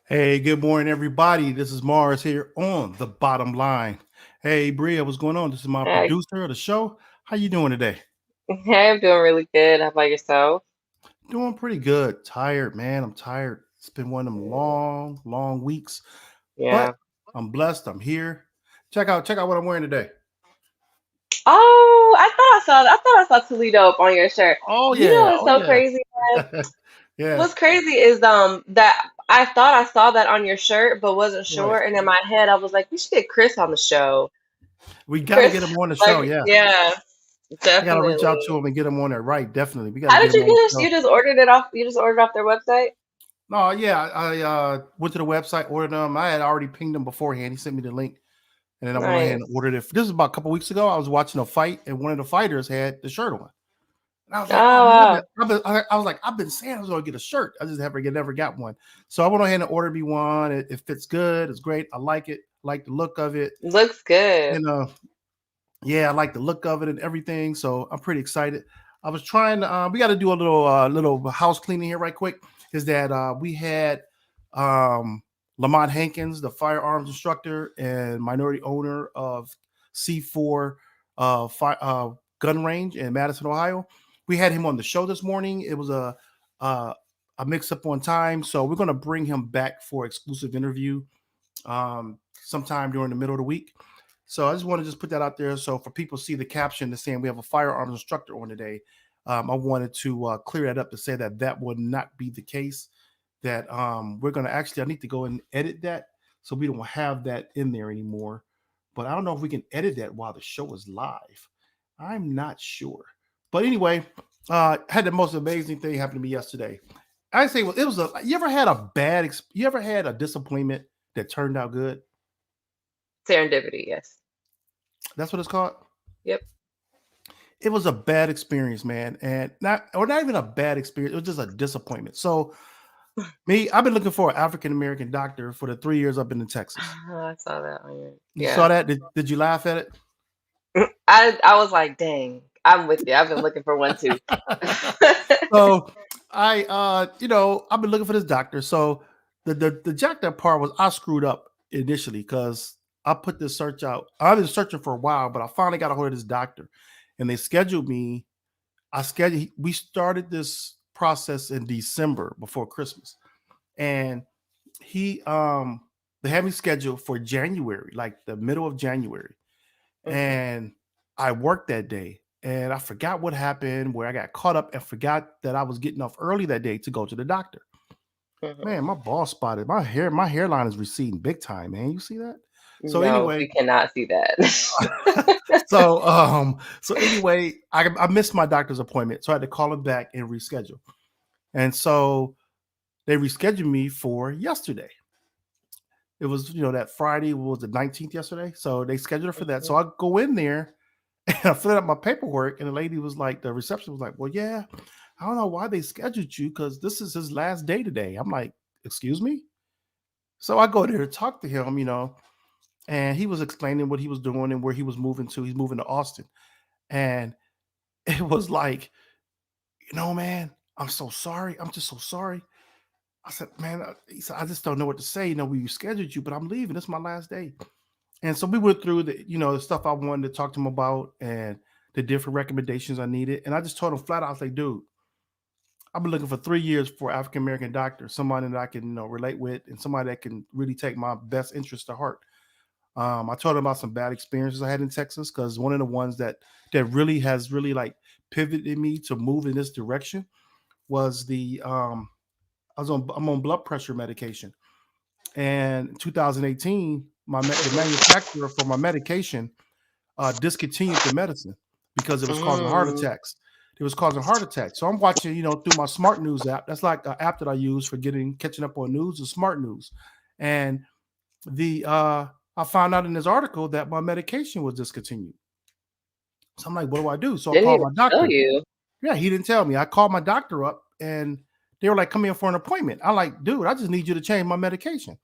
Hey, good morning, everybody. This is Mars here on The Bottom Line. Hey, Bria, what's going on? This is my Hey, producer of the show. How you doing today? hey, I'm doing really good. How about yourself? Doing pretty good. Tired, man. I'm tired. It's been one of them long, long weeks, Yeah. but I'm blessed. I'm here. Check out what I'm wearing today. Oh, I thought I saw Toledo up on your shirt. Oh You know yeah, what's oh so yeah, crazy? yeah, What's crazy is that I thought I saw that on your shirt, but wasn't right. sure. And in my head, I was like, we should get Chris on the show. We got to get Chris, him on the show. like, Yeah, yeah, I got to reach out to definitely. him and get him on there. Right, definitely. We got to How get did him you on get the this? show. You just ordered it off. You just ordered off their website? No, yeah, I went to the website, ordered them. I had already pinged him beforehand. He sent me the link. And then I went ahead and Nice. ordered it. This is about a couple weeks ago. I was watching a fight, and one of the fighters had the shirt on. And I was like, "Oh Oh man, wow. I was like, I've been saying I was going to get a shirt. I just never got one. So I went ahead and ordered me one. It fits good. It's great. I like it. I like the look of it. Looks good. And yeah, I like the look of it and everything. So I'm pretty excited. I was trying to. We got to do a little house cleaning here, right quick. Is that we had um, Lamont Hankins, the firearms instructor and minority owner of C4 gun range in Madison, Ohio. We had him on the show this morning. It was uh, a mix up on time, so we're going to bring him back for exclusive interview sometime during the middle of the week. So I just want to just put that out there. So for people to see the caption that's saying we have a firearms instructor on today, I wanted to clear that up to say that that would not be the case. That we're going to actually, I need to go and edit that so we don't have that in there anymore. but I don't know if we can edit that while the show is live. I'm not sure. But anyway, had the most amazing thing happen to me yesterday. I say, well, it was a. You ever had a you ever had a disappointment that turned out good? Serendipity, yes. That's what it's called. Yep. It was a bad experience, man, and not even a bad experience. It was just a disappointment. So me, I've been looking for an African American doctor for the 3 years I've been in Texas. I saw that on your, You saw yeah. that? Did you laugh at it? I was like, dang, I'm with you. I've been looking for one too. So I've been looking for this doctor. So the jacked up part was I screwed up initially because I put this search out. I've been searching for a while, but I finally got a hold of this doctor, and they scheduled me. We started this process in December before Christmas, and he they had me scheduled for January, like the middle of January, Mhm, and I worked that day. And I forgot what happened where I got caught up and forgot that I was getting off early that day to go to the doctor. mhm. Man, my boss spotted my hairline is receding big time, man. You see that? So No, anyway, we cannot see that. so anyway, I missed my doctor's appointment, so I had to call him back and reschedule. And so they rescheduled me for yesterday. It was, that Friday was the 19th yesterday. So they scheduled it for that. So Mhm. I go in there and I filled out my paperwork, and the lady was like, the reception was like, well, yeah, I don't know why they scheduled you because this is his last day today. I'm like, excuse me? So I go there to talk to him, and he was explaining what he was doing and where he was moving to. He's moving to Austin. And it was like, man, I'm so sorry. I'm just so sorry. I said, man, he said, I just don't know what to say. We scheduled you, but I'm leaving. This is my last day. And so we went through the stuff I wanted to talk to him about and the different recommendations I needed. And I just told him flat out, I was like, dude, I've been looking for 3 years for African American doctor, somebody that I can, relate with and somebody that can really take my best interest to heart. I told him about some bad experiences I had in Texas because one of the ones that really has really like pivoted me to move in this direction was I'm on blood pressure medication. And in 2018, the manufacturer for my medication discontinued the medicine because it was causing heart Mm. attacks. It was causing heart attacks. So I'm watching, through my Smart News app. That's like an app that I use for catching up on news, the Smart News. And the I found out in this article that my medication was discontinued. So I'm like, what do I do? So I Didn't called even my tell doctor. you. Yeah, he didn't tell me. I called my doctor up and they were like, come in for an appointment. I'm like, dude, I just need you to change my medication.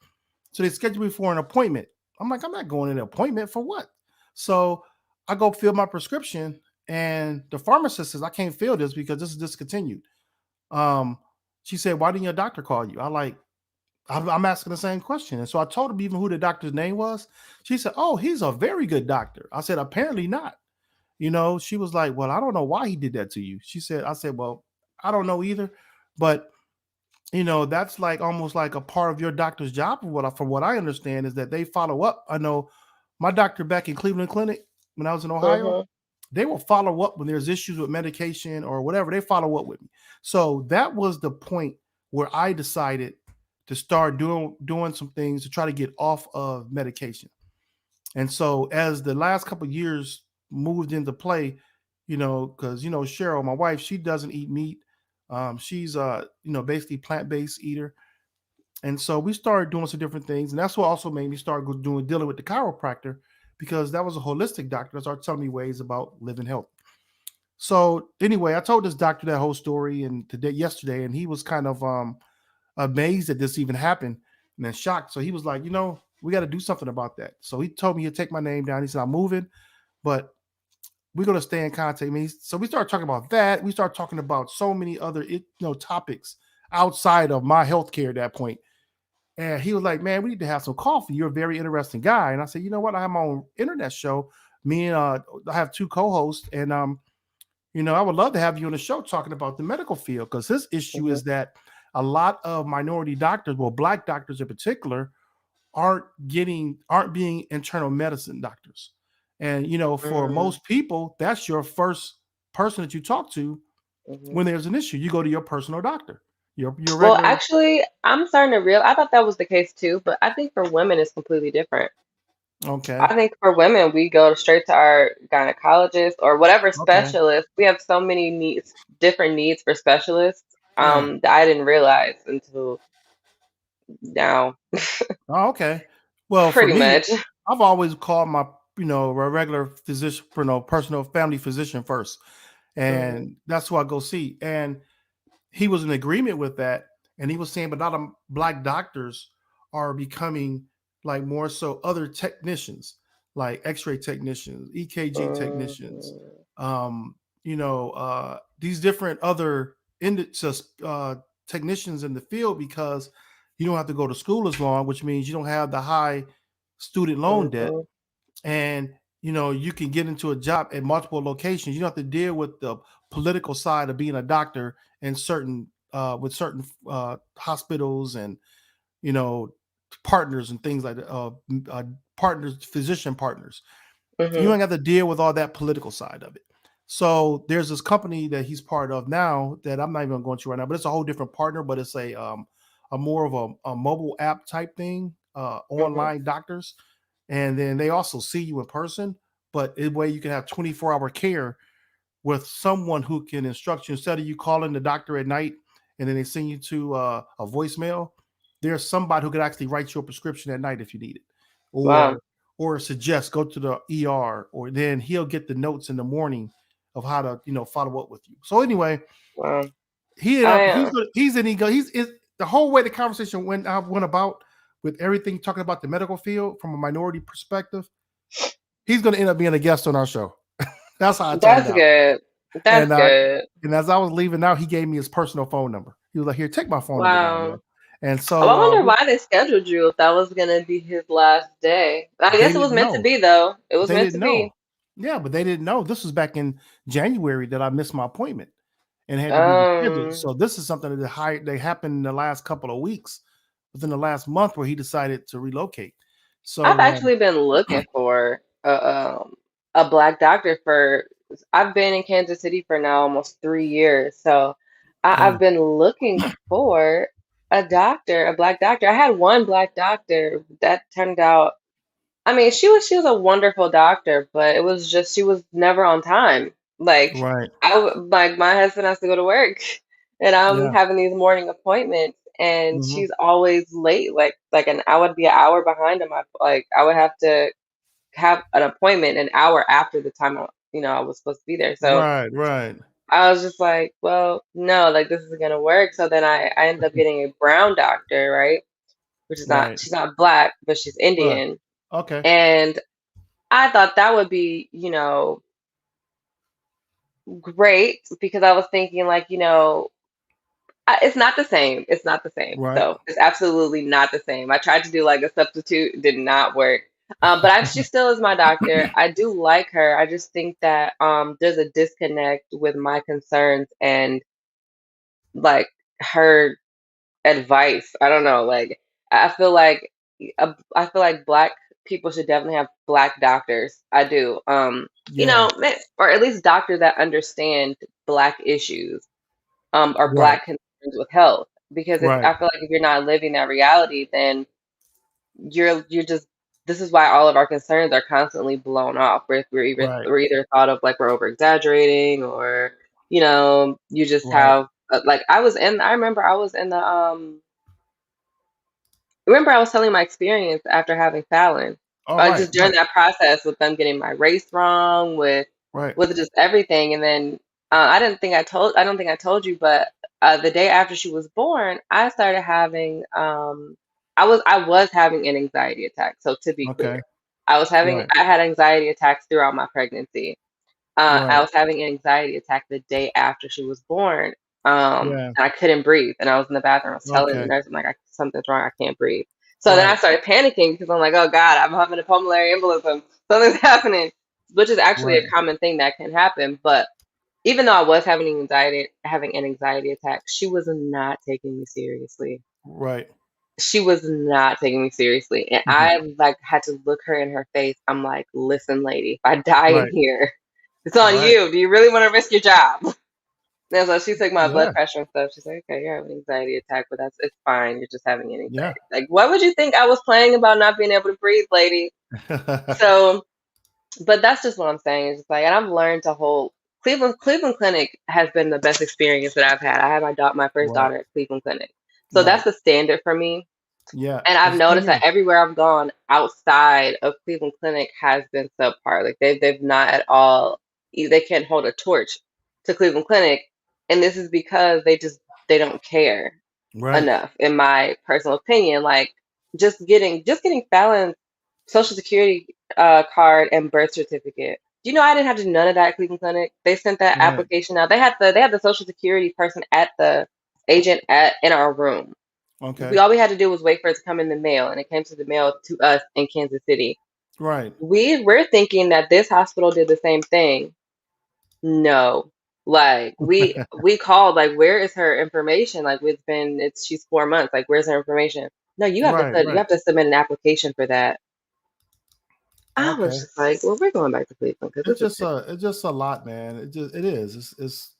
So they scheduled me for an appointment. I'm like, I'm not going to an appointment for what? So I go fill my prescription, and the pharmacist says I can't fill this because this is discontinued. Um, she said, why didn't your doctor call you? I'm asking the same question. And so I told him even who the doctor's name was. She said, oh, he's a very good doctor. I said, apparently not. She was like, well, I don't know why he did that to you. I said, well, I don't know either. But that's like almost like a part of your doctor's job. From what I understand, is that they follow up. I know my doctor back in Cleveland Clinic when I was in Ohio, Mhm. they will follow up when there's issues with medication or whatever. They follow up with me. So that was the point where I decided to start doing some things to try to get off of medication. And so as the last couple of years moved into play, because Cheryl, my wife, she doesn't eat meat. She's basically plant-based eater. And so we started doing some different things. And that's what also made me start dealing with the chiropractor, because that was a holistic doctor that started telling me ways about living healthy. So anyway, I told this doctor that whole story yesterday, and he was kind of amazed that this even happened and then shocked. So he was like, we got to do something about that. So he told me he'd take my name down. He said, I'm moving, but we're going to stay in contact. So we started talking about that. We started talking about so many other topics outside of my healthcare at that point. And he was like, man, we need to have some coffee. You're a very interesting guy. And I said, you know what? I have my own internet show. I have two co-hosts, and I would love to have you on the show talking about the medical field, because his issue Mhm. is that a lot of minority doctors, well, black doctors in particular, aren't being internal medicine doctors. And for Mm. most people, that's your first person that you talk to Mhm. when there's an issue. You go to your personal doctor, your Well, regular. actually, I'm starting to real. I thought that was the case too, but I think for women it's completely different. Okay. I think for women, we go straight to our gynecologist or whatever Okay. specialist. We have so many needs, different needs for specialists, Yeah. that I didn't realize until now, Oh, okay. Well, for pretty me, much. I've always called my, regular physician, personal family physician first, Hmm. and that's who I go see. And he was in agreement with that, and he was saying, but a lot of black doctors are becoming like more so other technicians, like X-ray technicians, EKG technicians, Hmm. um, these different other uh, technicians in the field because you don't have to go to school as long, which means you don't have the high student loan debt, Hmm. and you can get into a job at multiple locations. You don't have to deal with the political side of being a doctor in certain with certain hospitals and you know partners and things like that, partners, physician partners. You Hmm. don't have to deal with all that political side of it. So there's this company that he's part of now that I'm not even going to right now, but it's a whole different partner, but it's a more of a mobile app type thing, Hmm. online doctors, and then they also see you in person, but in a way you can have 24-hour care with someone who can instruct you instead of you calling the doctor at night and then they send you to a voicemail. There's somebody who could actually write you a prescription at night if you need it, Wow. or suggest go to the ER, or then he'll get the notes in the morning of how to follow up with you. So anyway, Wow. he ended up I he's the whole way the conversation went about with everything talking about the medical field from a minority perspective. He's going to end up being a guest on our show. That's how it turned That's out. good. And That's good. and as I was leaving out, he gave me his personal phone number. He was like, "Here, take my phone number down, man." Wow. And Oh, I so wonder why they scheduled you if that was gonna be his last day. I they guess it was didn't meant to know. be, though. It was They meant to didn't know. be. Yeah, but they didn't know. This was back in January that I missed my appointment and had to be rescheduled. Um, So this is something that they happened in the last couple of weeks, within the last month, where he decided to relocate. I've So actually been looking for a black doctor for. I've been in Kansas City for now almost 3 years, so yeah, I've been looking for a doctor, a black doctor. I had one black doctor that turned out. I mean, she was a wonderful doctor, but it was just she was never on time. Like right, like my husband has to go to work, and I'm yeah, having these morning appointments, and hmm, she's always late. And I would be an hour behind him. I would have to have an appointment an hour after the time I was supposed to be there. So right, right, I was just like, well, no, like this isn't gonna work. So then I ended up getting a brown doctor, right? Which is not right, she's not black, but she's right. Indian. Okay, And I thought that would be, great because I was thinking like, it's not the same. It's not the same. right, So it's absolutely not the same. I tried to do like a substitute, it did not work. But she still is my doctor. I do like her. I just think that there's a disconnect with my concerns and like her advice. I don't know. Like I feel like I feel like black people should definitely have black doctors. I do. yeah, Or at least doctors that understand black issues, or right, black concerns with health. Because if right, I feel like if you're not living that reality, then you're just this is why all of our concerns are constantly blown off. right, We're either thought of like we're over exaggerating, or you just right. have like I remember I was telling my experience after having Fallon, All like right, just during right, that process with them getting my race wrong, right. with just everything, and then I don't think I told you, but the day after she was born, I started having I was having an anxiety attack. So to be clear, Okay, right, I had anxiety attacks throughout my pregnancy. I right. was having an anxiety attack the day after she was born. Yeah. And I couldn't breathe. And I was in the bathroom. I was telling the Okay. nurse, I'm like, something's wrong. I can't breathe. So then I Right. started panicking because I'm like, oh God, I'm having a pulmonary embolism. Something's happening, which is actually a Right. common thing that can happen. But even though I was having an anxiety attack, she was not taking me seriously. Right. She was not taking me seriously. And Mhm. I like had to look her in her face. I'm like, listen, lady, if I die in Right. here, it's on Right. you. Do you really want to risk your job? And so she took my blood Yeah. pressure and stuff. She's like, okay, you're having an anxiety attack, but it's fine. You're just having an Yeah. anxiety. Like, what would you think I was playing about not being able to breathe, lady? So, but that's just what I'm saying. It's just like, and I've learned to hold Cleveland Clinic has been the best experience that I've had. I had my first Right, daughter at Cleveland Clinic, so that's right. the standard for me. Yeah, And I've same noticed that here. everywhere I've gone outside of Cleveland Clinic has been subpar. Like they've not at all. They can't hold a torch to Cleveland Clinic, and this is because they don't care Right. enough, in my personal opinion. Like just getting Fallon's social security card and birth certificate. Do you know I didn't have to do none of that at Cleveland Clinic? They sent that Right. application out. They had the social security person at the agent at in our room. Okay. We had to do was wait for it to come in the mail, and it came to the mail to us in Kansas City. Right. We're thinking that this hospital did the same thing. No. Like we called, like, where is her information? Like, she's 4 months. Like, where's her information? No, Right. you Right. have to submit an application for that. I was Okay. just like, well, we're going back to Cleveland because this is It's just a lot, man. It is. It's it's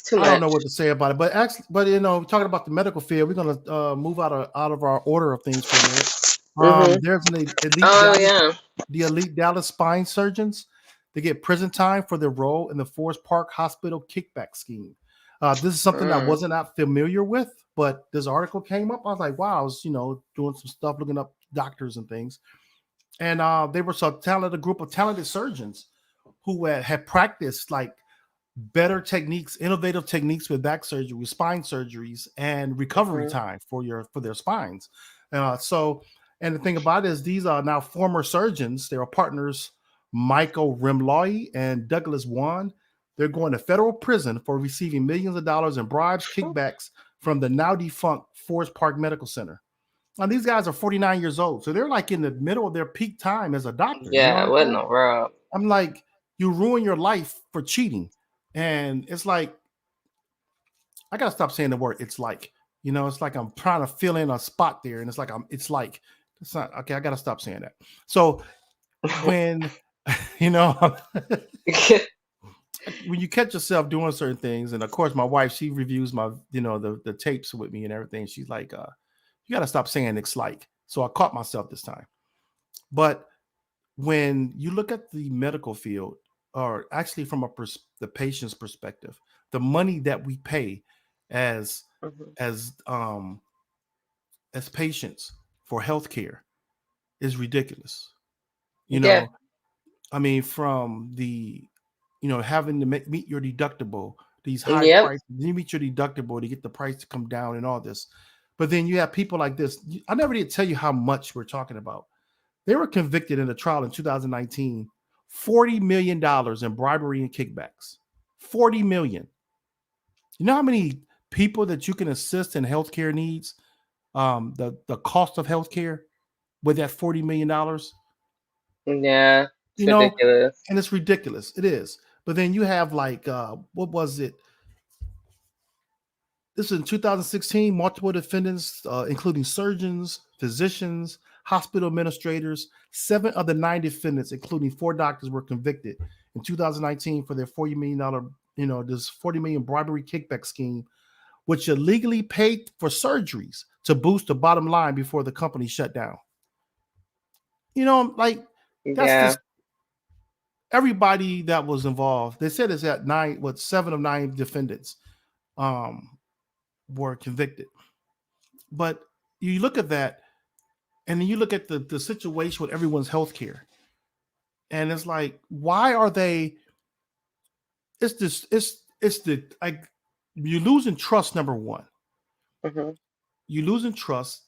too I don't much. know what to say about it, but actually, but talking about the medical field, we're gonna move out of our order of things for a minute. Mhm. There's an elite Oh Dallas, yeah. the elite Dallas spine surgeons. They get prison time for their role in the Forest Park Hospital kickback scheme. This is something I Mm, wasn't not familiar with, but this article came up. I was like, wow, I was doing some stuff, looking up doctors and things, and they were so talented, a group of talented surgeons who had practiced like better techniques, innovative techniques with back surgery, with spine surgeries, and recovery mhm. time for their spines. And the thing about it is, these are now former surgeons. They are partners, Michael Rimloy and Douglas Wan. They're going to federal prison for receiving millions of dollars in bribes, kickbacks from the now defunct Forest Park Medical Center. Now, these guys are 49 years old, so they're like in the middle of their peak time as a doctor. You know what Yeah, I'm what in saying? the world? I'm like, you ruin your life for cheating. And it's like, I gotta stop saying the word it's like. It's like I'm trying to fill in a spot there, and it's like it's not okay. I gotta stop saying that. So when you know when you catch yourself doing certain things, and of course my wife, she reviews my the tapes with me and everything. She's like, you gotta stop saying it's like. So I caught myself this time. But when you look at the medical field, or actually from the patient's perspective, the money that we pay as Mhm. as um as patients for healthcare is ridiculous. You Yeah. know, I mean, from the having to meet your deductible, these high Yep. prices, you meet your deductible to get the price to come down and all this. But then you have people like this. I never did tell you how much we're talking about. They were convicted in a trial in 2019, $40 million in bribery and kickbacks. 40 million. You know how many people that you can assist in healthcare needs? The cost of healthcare with that $40 million. Yeah. It's You know, ridiculous. and it's ridiculous. It is. But then you have like what was it? This is in 2016. Multiple defendants, including surgeons, physicians, hospital administrators. 7 of the 9 defendants, including 4 doctors, were convicted in 2019 for their $40 million, this 40 million bribery kickback scheme, which illegally paid for surgeries to boost the bottom line before the company shut down. Like that's Yeah. just everybody that was involved. They said it's at 9, what 7 of 9 defendants um, were convicted. But you look at that, and then you look at the situation with everyone's health care, and it's like, why are they? It's this. It's the like you're losing trust. Number one, Mhm. you're losing trust.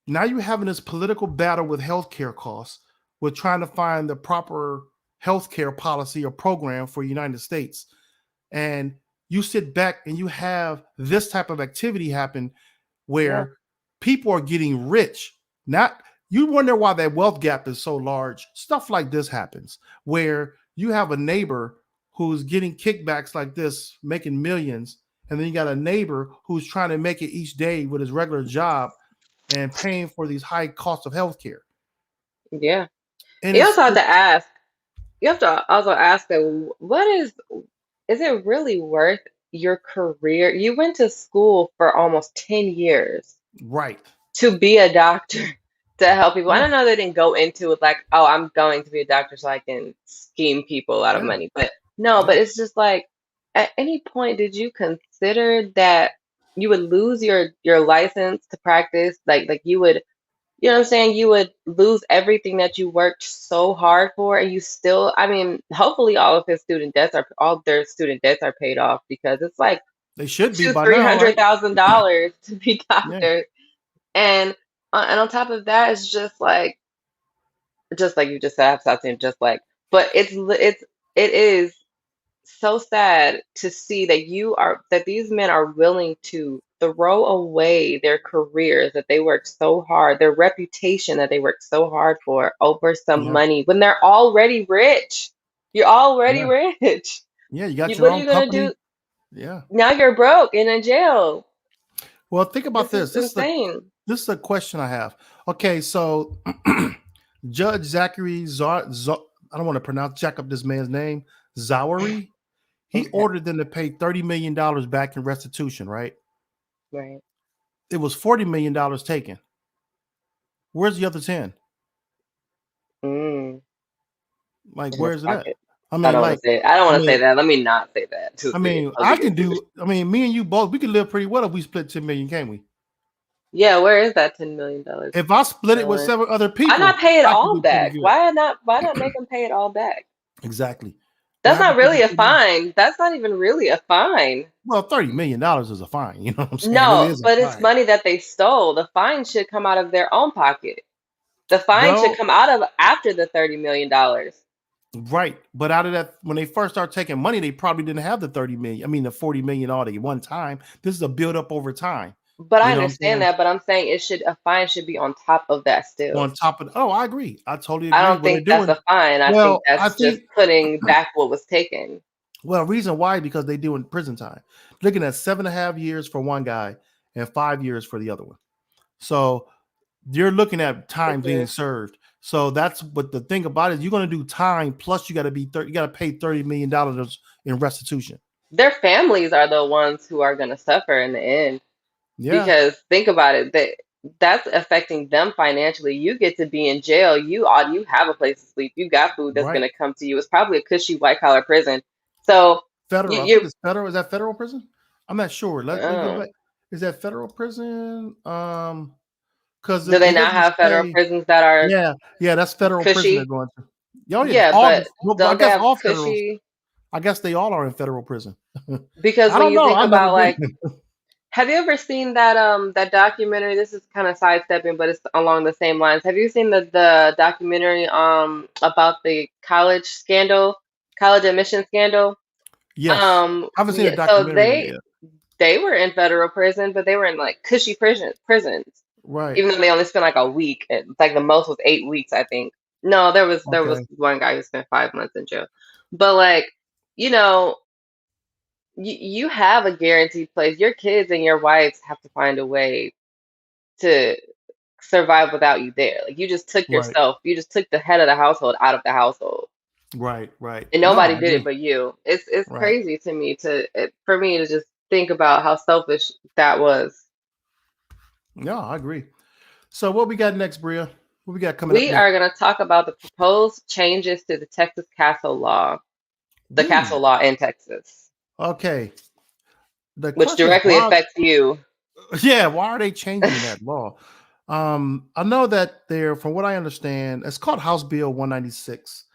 Now you're having this political battle with healthcare costs. With trying to find the proper healthcare policy or program for the United States, and you sit back and you have this type of activity happen Yeah. where people are getting rich. Not You wonder why that wealth gap is so large. Stuff like this happens where you have a neighbor who's getting kickbacks like this, making millions, and then you got a neighbor who's trying to make it each day with his regular job and paying for these high costs of healthcare. Yeah. And You it's also have it, to ask. You have to also ask that what is it really worth your career? You went to school for almost 10 years right. to be a doctor. to help people. And Yeah, I know they didn't go into it like, oh, I'm going to be a doctor so I can scheme people out of yeah, money. But no, yeah. but it's just like, at any point did you consider that you would lose your license to practice? Like you would, you know what I'm saying? You would lose everything that you worked so hard for, and you still, I mean, hopefully all their student debts are paid off because it's like They should be two, by three now, hundred right? thousand dollars to be Yeah, doctors. And and on top of that, it's just like you just said, I've stopped saying just like, but it is so sad to see that these men are willing to throw away their careers that they worked so hard, their reputation that they worked so hard for over some yeah, money when they're already rich. You're already yeah, rich. yeah. You got your What are own you gonna do? company. Yeah. Now you're broke and in jail. Well, think about This is this. insane. This is a question I have. Okay, so Judge Zachary I don't want to pronounce jack up this man's name. Zawari. He Okay, ordered them to pay $30 million back in restitution, right? right. It was $40 million taken. Where's the other 10? Mm, Like, in his where's it at? pocket. I mean, like, I don't I want to say mean, that. Let me not say that to see. I can do. I mean, me and you both, we could live pretty well if we split 10 million, can't we? Yeah, where is that $10 million If I split it with going? 7 other Why not people, pay it I could all do pretty back? good. Why not make them pay it all back? Exactly. What That's not happened to the really a 10 million? fine. That's not even really a fine. Well, $30 million is a fine. You know what I'm saying? It No, is a but it's fine. money that they stole. The fine should come out of their own pocket. The fine should Well, come out of after the $30 million. right. But out of that, when they first start taking money, they probably didn't have the 30 million. I mean, the 40 million all at one time. This is a build up over time. But I You know what I'm understand saying? that, but I'm saying a fine should be on top of that still. On top of, oh, I agree. I totally I agree. don't What they're think that's doing. a fine. I think Well, I that's just think, putting back what was taken. well, reason why, because they doing prison time. Looking at 7.5 years for one guy and 5 years for the other one. So you're looking at time being Mhm. served. So that's what the thing about it is, you're going to do time plus you got to you got to pay $30 million in restitution. Their families are the ones who are going to suffer in the end Yeah, because think about it, that's affecting them financially. You get to be in jail. You have a place to sleep. You got food that's going right. to come to you. It's probably a cushy white collar prison. So Federal. I think you're it's federal. Is that federal prison? I'm not sure. Let me go oh. back. Is that federal prison? Because Do they it not doesn't have federal say. prisons that are Yeah, yeah, that's federal prison they're cushy? going to. Oh yeah, Yeah, all. but Well, I don't they guess have all federals. cushy? I guess they all are in federal prison. Because I when don't you know. think I've never about been. like, have you ever seen that documentary? This is kind of sidestepping, but it's along the same lines. Have you seen the documentary about the college admission scandal? Yes, I haven't seen a Yeah, so documentary on it yet. they were in federal prison, but they were in like cushy prisons. Right. Even though they only spent like a week, it's like the most was 8 weeks, I think. No, there was Okay. one guy who spent 5 months in jail. But like, you know, you have a guaranteed place. Your kids and your wives have to find a way to survive without you there. Like Right. you just took the head of the household out of the household, Right. Right. and No, nobody I did it agree. but you. It's Right. crazy to me for me to just think about how selfish that was. No, I agree. So what we got next, Bria? What we got coming up We next? are going to talk about the proposed changes to the Texas castle law, the Ooh. castle law in Texas, Okay. The which question is directly why? affects you. Yeah, why are they changing that law? I know that they're, from what I understand, it's called House Bill 196.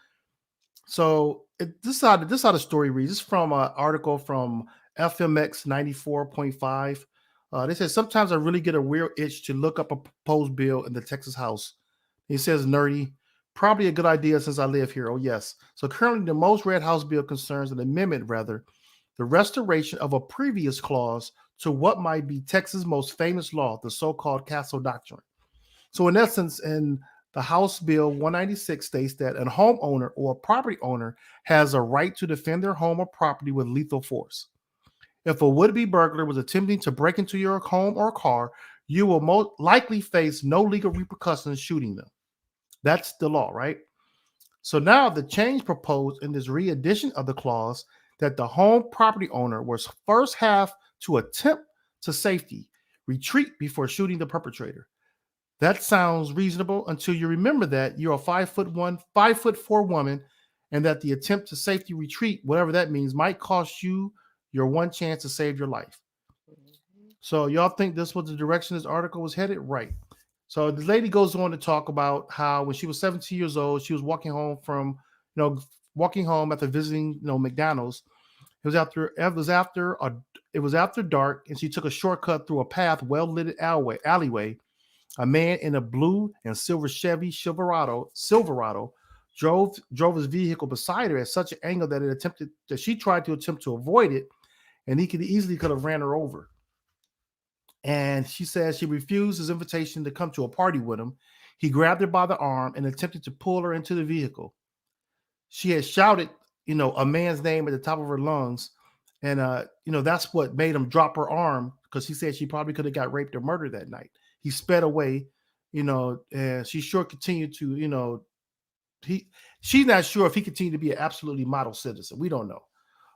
So this is how the story reads. It's from an article from FMX 94.5. They said sometimes I really get a weird itch to look up a proposed bill in the Texas House. He says nerdy. Probably a good idea since I live here. Oh, yes. So currently the most read House bill concerns an amendment, rather, the restoration of a previous clause to what might be Texas' most famous law, the so-called Castle Doctrine. So in essence, in the House Bill 196 states that a homeowner or a property owner has a right to defend their home or property with lethal force. If a would-be burglar was attempting to break into your home or car, you will most likely face no legal repercussions shooting them. That's the law, right? So now the change proposed in this re-edition of the clause that the home property owner was first have to attempt to safety, retreat before shooting the perpetrator. That sounds reasonable until you remember that you're a 5'1", 5'4" woman, and that the attempt to safety retreat, whatever that means, might cost you your one chance to save your life. Mhm. So y'all think this was the direction this article was headed? Right. So the lady goes on to talk about how when she was 17 years old, she was walking home from, walking home after visiting, McDonald's. It was after dark, and she took a shortcut through a path well lit alleyway. A man in a blue and silver Chevy Silverado drove his vehicle beside her at such an angle that she tried to attempt to avoid it, and he could have ran her over. And she says she refused his invitation to come to a party with him. He grabbed her by the arm and attempted to pull her into the vehicle. She had shouted, a man's name at the top of her lungs. And, that's what made him drop her arm, because he said she probably could have got raped or murdered that night. He sped away, and she sure continued to, she's not sure if he continued to be an absolutely model citizen. We don't know.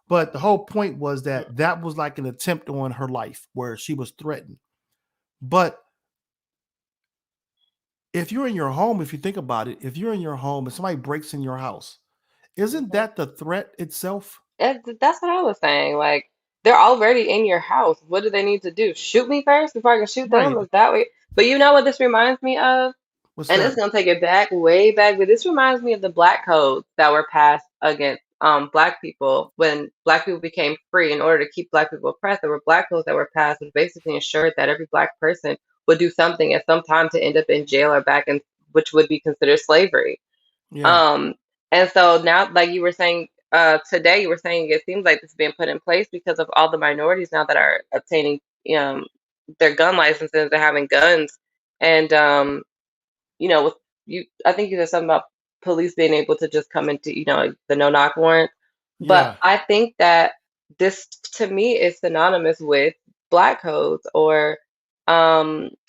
But the whole point was that was like an attempt on her life where she was threatened. But if you're in your home, if you think about it, if you're in your home and somebody breaks in your house, isn't Mhm. that the threat itself? That's what I was saying. Like, they're already in your house. What do they need to do? Shoot me first before I can shoot them? Right. Is that way? But you know what this reminds me of? What's And it's that? gonna take it back, way back, but this reminds me of the black codes that were passed against black people when black people became free. In order to keep black people oppressed, there were black codes that were passed, which basically ensured that every black person would do something at some time to end up in jail or back in, which would be considered slavery. Yeah. Um, and so now, like you were saying today, you were saying it seems like this is being put in place because of all the minorities now that are obtaining um, their gun licenses and having guns. And with you, I think you said something about police being able to just come into, the no knock warrant. But Yeah. I think that this to me is synonymous with black codes or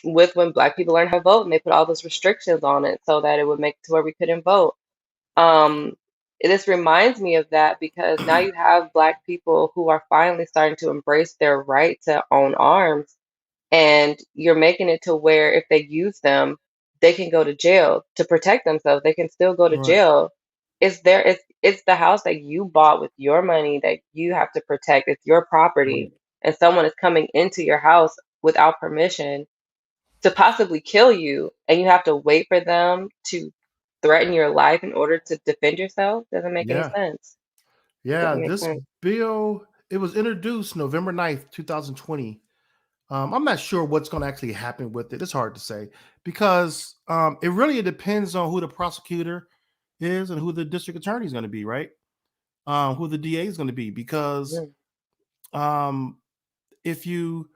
with when black people learn how to vote and they put all those restrictions on it so that it would make it to where we couldn't vote. Um, this reminds me of that because now you have black people who are finally starting to embrace their right to own arms, and you're making it to where if they use them, they can go to jail to protect themselves. They can still go to Right. jail. It's the house that you bought with your money that you have to protect. It's your property, Right. and someone is coming into your house without permission to possibly kill you, and you have to wait for them to threaten your life in order to defend yourself. Doesn't make any Yeah. sense. Yeah. Doesn't make This sense. bill, it was introduced November 9th, 2020. I'm not sure what's going to actually happen with it. It's hard to say because it really depends on who the prosecutor is and who the district attorney is going to be, right? Who the DA is going to be, because Mm. um, if you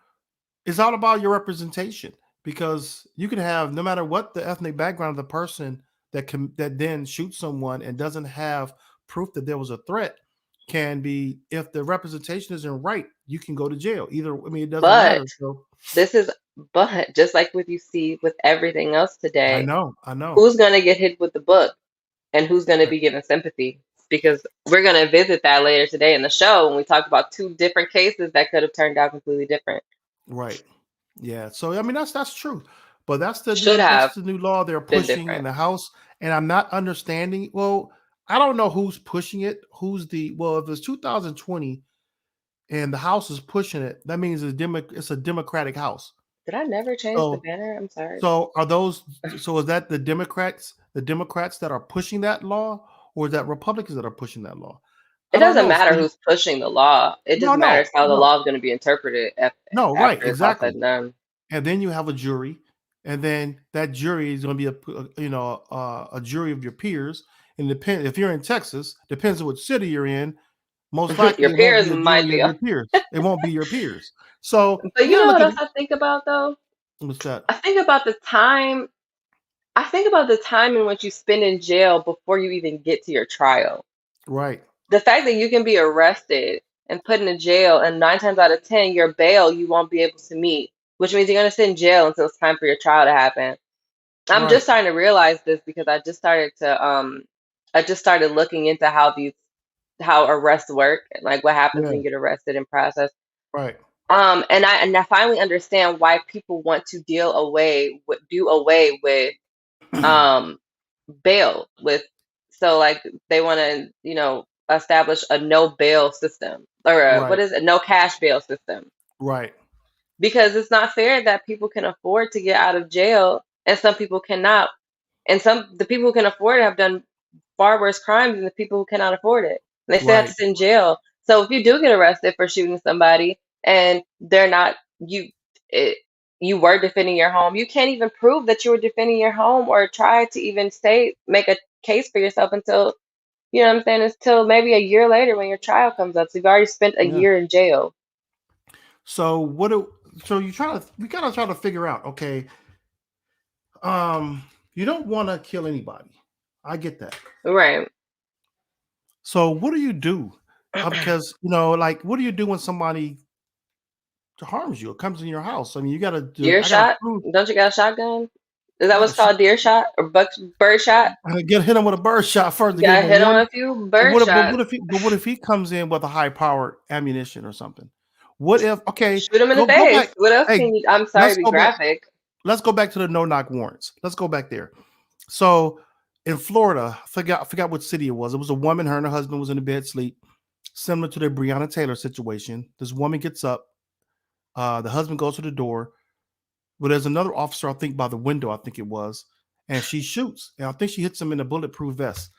it's all about your representation, because you can have, no matter what the ethnic background of the person that then shoots someone and doesn't have proof that there was a threat, can be, if the representation isn't right, you can go to jail. Either, I mean, it doesn't But matter. So this is, but just like what you see with everything else today, I know. who's going to get hit with the book and who's going to Right. be given sympathy? Because we're going to visit that later today in the show when we talk about two different cases that could have turned out completely different. Right. Yeah. So I mean, that's true, but Should have that's the new law they're been pushing in different. the House, and I'm not understanding. Well, I don't know who's pushing it. If it's 2020 and the House is pushing it, that means it's a Democratic House. Did I never change the So banner? I'm sorry. are those? So is that the Democrats that are pushing that law, or is that Republicans that are pushing that law? It I don't doesn't know. matter who's pushing the law. It just No, matters no, how the no, law is going to be interpreted no. Right, after it's all said exactly. and done. And then you have a jury, and then that jury is going to be a jury of your peers. And depend if you're in Texas, depends on what city you're in. Most likely, Your it won't peers be a might jury be of on. your peers. It won't be your peers. So But you you got to know look what at else I think about though? what's that? I think about the time. I think about the time in which you spend in jail before you even get to your trial. Right, The fact that you can be arrested and put in a jail, and 9 times out of 10, your bail you won't be able to meet, which means you're going to sit in jail until it's time for your trial to happen. I'm just right, starting to realize this because I just started looking into how arrests work and like what happens yeah, when you get arrested and processed. right. And I finally understand why people want to do away with um bail with so like they want to establish a no bail system or what Right, is it, no cash bail system, right. because it's not fair that people can afford to get out of jail and some people cannot, and the people who can afford it have done far worse crimes than the people who cannot afford it. And they still have to Right. sit in jail. So if you do get arrested for shooting somebody and they're not you, it, you were defending your home, you can't even prove that you were defending your home or try to even make a case for yourself until you know what I'm saying. Until maybe a year later when your trial comes up. So you've already spent a Yeah. year in jail. So what do so you try to we gotta try to figure out, okay, um, you don't want to kill anybody. I get that. Right. So what do you do? Because like, what do you do when somebody harms you or comes in your house? I mean, you gotta do. Deer I gotta shot? prove. Don't you got a shotgun? Is that No, what's called, deer shot or bird shot? I get hit him with a bird shot first You to give him gotta a hit him with warning. a few But bird shots. what if he comes in with a high powered ammunition or something? What if okay, Shoot him in the go face. back. What else Hey, can you? I'm sorry let's to be go back. graphic. Let's go back to the no knock warrants. Let's go back there. So in Florida, I forgot what city it was. It was a woman, her and her husband was in the bed sleep, similar to the Breonna Taylor situation. This woman gets up, the husband goes to the door, but there's another officer, I think, by the window, I think it was, and she shoots. And I think she hits him in the bulletproof vest.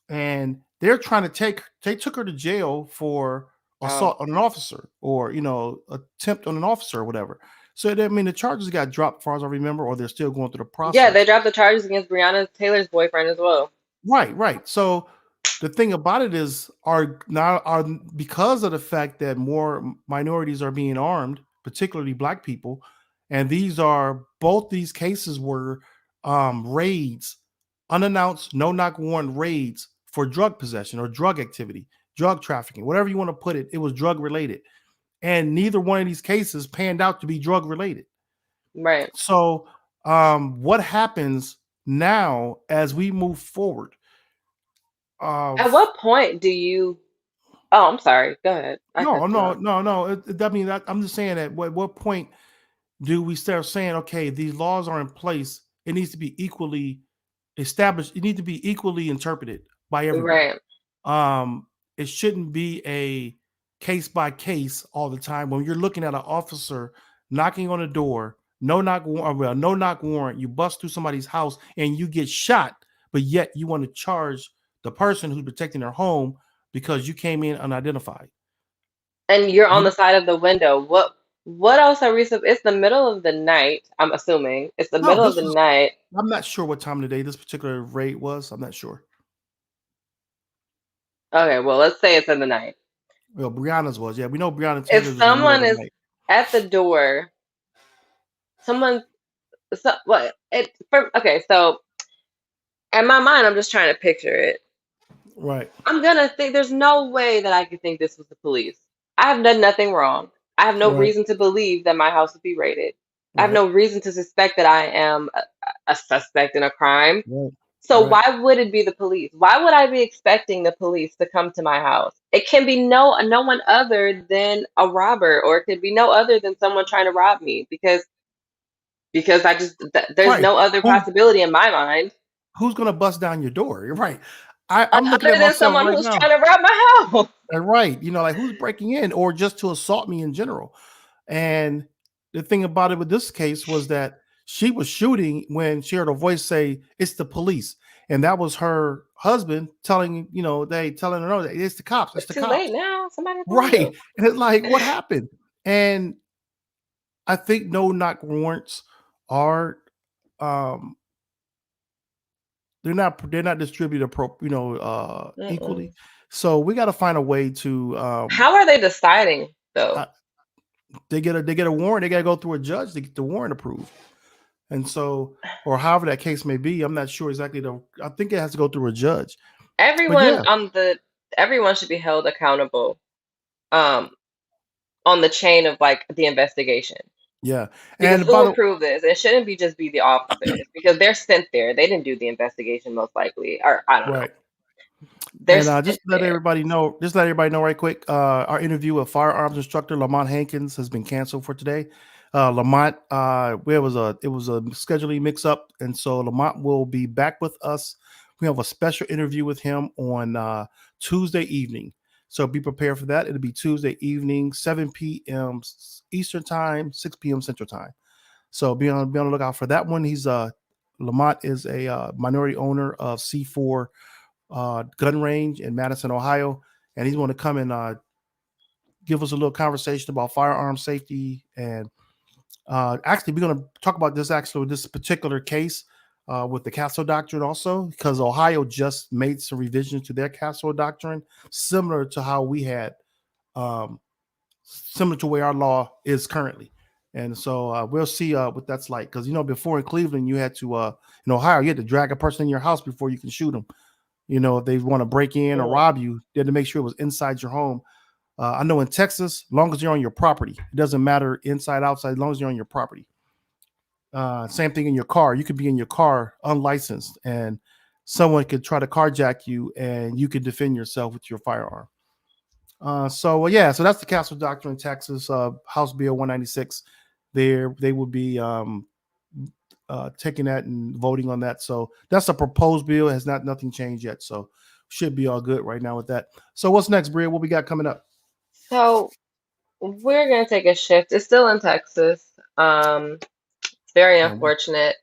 And they're trying to they took her to jail for Oh. assault on an officer or attempt on an officer or whatever. So I mean the charges got dropped, as far as I remember, or they're still going through the Yeah, they process. dropped the charges against Breonna Taylor's boyfriend as well. Right, right. So the thing about it is, are now are because of the fact that more minorities are being armed, particularly Black people, and both these cases were raids, unannounced, no knock warrant raids for drug possession or drug activity, drug trafficking, whatever you want to put it. It was drug related, and neither one of these cases panned out to be drug related. Right. So, what happens now as we move forward? At Of what point do you? Oh, I'm sorry. Go ahead. I cut No, you no, off. no, no. I mean, I'm just saying that what point do we start saying, okay, these laws are in place? It needs to be equally established. It needs to be equally interpreted by everyone. Right. Um, it shouldn't be a case by case all the time. When you're looking at an officer knocking on a door, no knock warrant, you bust through somebody's house and you get shot, but yet you want to charge the person who's protecting their home because you came in unidentified. And you're on the You side of the window. What else are we? It's the middle of the night. I'm assuming it's the No, middle of this the was night. I'm not sure what time of the day this particular raid was. I'm not sure. Okay, well, let's say it's in the night. Well, Brianna's was. Yeah, we know Brianna If Taylor's was in the middle of someone the is night. at the door, someone, what? Okay, so in my mind, I'm just trying to picture it. Right. I'm gonna think there's no way that I could think this was the police. I have done nothing wrong. I have no Right. reason to believe that my house would be raided. I have Right. no reason to suspect that I am a suspect in a crime. Right. So Right. why would it be the police? Why would I be expecting the police to come to my house? It can be no one other than a robber, or it could be no other than someone trying to rob me because there's Right. no other possibility in my mind Who's gonna bust down your door? You're right. I'm looking other at than myself someone right who's now. trying to rob my house. Right. Like who's breaking in or just to assault me in general. And the thing about it with this case was that she was shooting when she heard a voice say, "It's the police." And that was her husband telling her, no, it's the cops, it's It's the too late cops. now. Somebody find Right. them. And it's like, what happened? And I think no knock warrants are um they're not distributed Mm-mm. equally. So we got to find a way to How are they deciding though? uh, they get a warrant, they got to go through a judge to get the warrant approved. And so, or however that case may be, I'm not sure exactly. I think it has to go through a judge. But Everyone yeah, on the everyone should be held accountable um on the chain of like the investigation. yeah. Because And who by will the prove this? It shouldn't be just be the officers because they're sent there. They didn't do the investigation most likely, or I don't know. right, And They're just sent let there. everybody know, right quick. Our interview with firearms instructor Lamont Hankins has been canceled for today. Lamont, it was a scheduling mix up, and so Lamont will be back with us. We have a special interview with him on Tuesday evening, so be prepared for that. It'll be Tuesday evening, 7 p.m. Eastern time, 6 p.m. Central time. So be on the lookout for that one. Lamont is a minority owner of C4 gun range in Madison, Ohio, and he's going to come and give us a little conversation about firearm safety. And actually, we're going to talk about this particular case with the Castle Doctrine also, because Ohio just made some revisions to their Castle Doctrine, similar to how we had, um, similar to where our law is currently. And so we'll see what that's like, because before in Cleveland you had to in Ohio you had to drag a person in your house before you can shoot them. If they want to break in or Mm. rob you, they had to make sure it was inside your home. I know in Texas, as long as you're on your property, it doesn't matter inside, outside, as long as you're on your property. Same thing in your car. You could be in your car unlicensed, and someone could try to carjack you, and you could defend yourself with your firearm. So that's the Castle Doctrine in Texas, House Bill 196. They will be taking that and voting on that. So that's a proposed bill. It has nothing changed yet. So should be all good right now with that. So what's next, Bria? What we got coming up? So we're gonna take a shift. It's still in Texas. Very And unfortunate.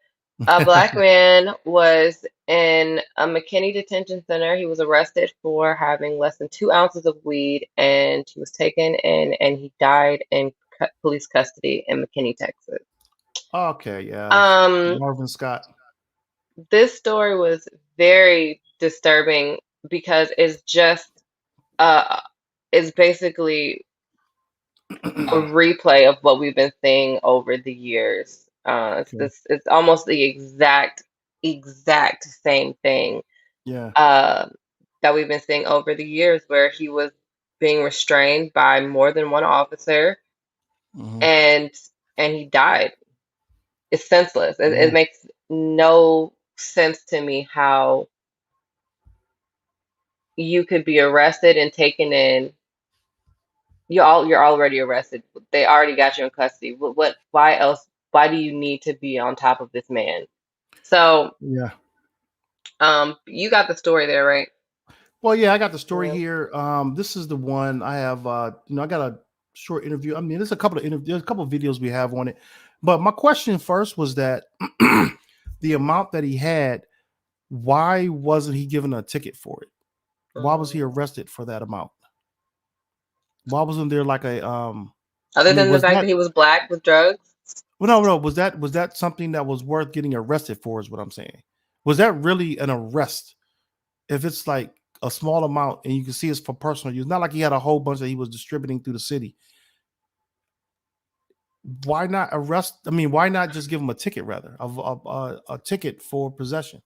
A black man was in a McKinney detention center. He was arrested for having less than 2 ounces of weed, and he was taken in, and he died in police custody in McKinney, Texas. okay, yeah, Um, Marvin Scott. this story was very disturbing because uh, it's basically a replay of what we've been seeing over the years. Okay, It's almost the exact same thing yeah. uh, that we've been seeing over the years, where he was being restrained by more than one officer, Hmm. and he died. It's senseless. It Yeah, makes no sense to me how you could be arrested and taken in. You're already arrested. They already got you in custody. Why else? Why do you need to be on top of this man? So, yeah. you got the story there, right? Well, yeah, I got the story Yeah. here. This is the one I have. I got a short interview. I mean, there's a couple of there's a couple of videos we have on it. But my question first was that the amount that he had, why wasn't he given a ticket for it? Why was he Mm. arrested for that amount? Why wasn't there like a I Other mean, than the was fact that that he was black with drugs. well, no, was that something that was worth getting arrested for? Is what I'm saying. Was that really an arrest? If it's like a small amount and you can see it's for personal use, not like he had a whole bunch that he was distributing through the city. Why not arrest? I mean, why not just give him a ticket rather, a ticket for possession?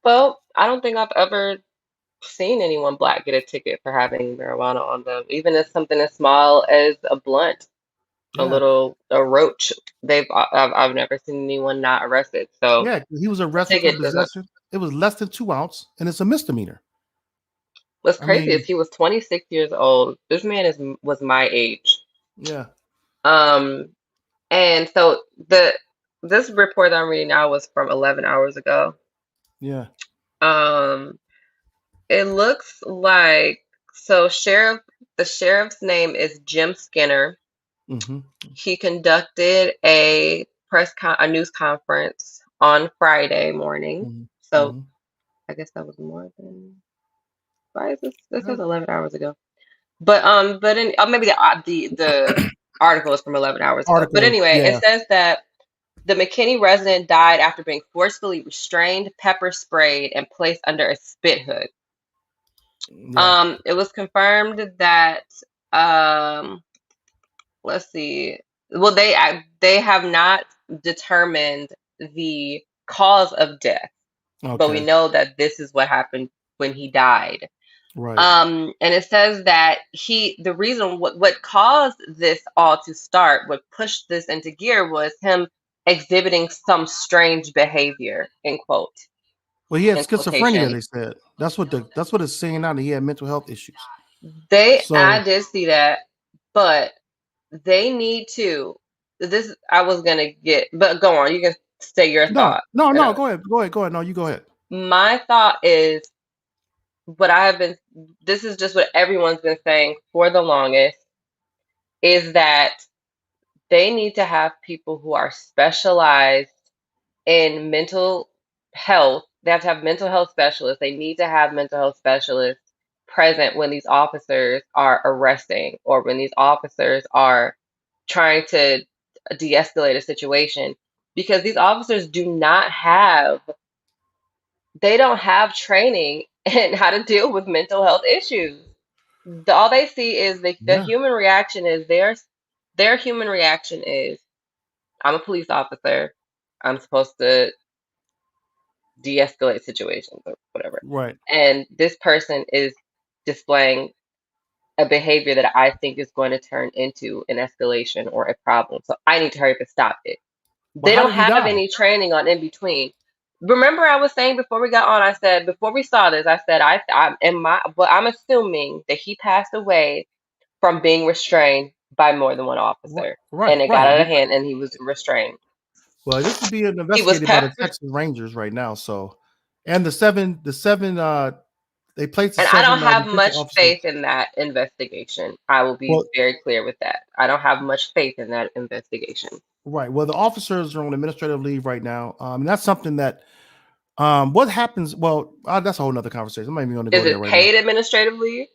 Well, I don't think I've ever seen anyone black get a ticket for having marijuana on them, even as something as small as a blunt, Yeah, a roach. I've never seen anyone not arrested. So yeah. He was a arrested for ticket doesn't. possession. It was less than 2 ounce, and it's a misdemeanor. What's I crazy is mean, he was 26 years old. This man was my age. yeah, Um, and so this report that I'm reading now was from 11 hours ago. yeah. Um, it looks like so the sheriff's name is Jim Skinner. Mm-hmm. He conducted a news conference on Friday morning. Mm-hmm. So Mm-hmm. I guess that was more than why is this Yeah. was 11 hours ago. But maybe the article is from 11 hours ago. But Article, anyway, it yeah, says that the McKinney resident died after being forcefully restrained, pepper sprayed, and placed under a spit hood. yeah. It was confirmed that um, let's see. Well, they have not determined the cause of death, but we Okay, know that this is what happened when he died. right. And it says that the reason what caused this all to start, what pushed this into gear, was him exhibiting some strange behavior, end quote. Well, he had in schizophrenia. quotation. They said that's what it's saying now, that he had mental health issues. I So did see that, but they need to. This I was gonna get, but go on. You can say your no, thought. no, And no. Go ahead. No, you go ahead. my thought is what I have been. This is just what everyone's been saying for the longest. Is that they need to have people who are specialized in mental health. They have to have mental health specialists. They need to have mental health specialists present when these officers are arresting or when these officers are trying to de-escalate a situation, because these officers do not have they don't have training in how to deal with mental health issues. All they see is the Yeah. human reaction is their human reaction is, I'm a police officer, I'm supposed to de-escalate situations or whatever. Right. And this person is displaying a behavior that I think is going to turn into an escalation or a problem. So I need to hurry up and stop it. Well, They how don't did he have die? any training on in between. Remember, I was saying before we got on, I said before we saw this, I said I'm assuming that he passed away from being restrained by more than one Right. officer, Right. and it got Right. out of hand, and he was restrained. Well, this is being He was investigated by the peppered, Texas Rangers right now. So, and the seven, they placed the and I don't seven have detention much officers. faith in that investigation. I will be Well, very clear with that. I don't have much faith in that investigation. right. Well, the officers are on administrative leave right now. And that's something that what happens. Well, that's a whole nother conversation. I'm not even going to go Is there it right now. paid administratively?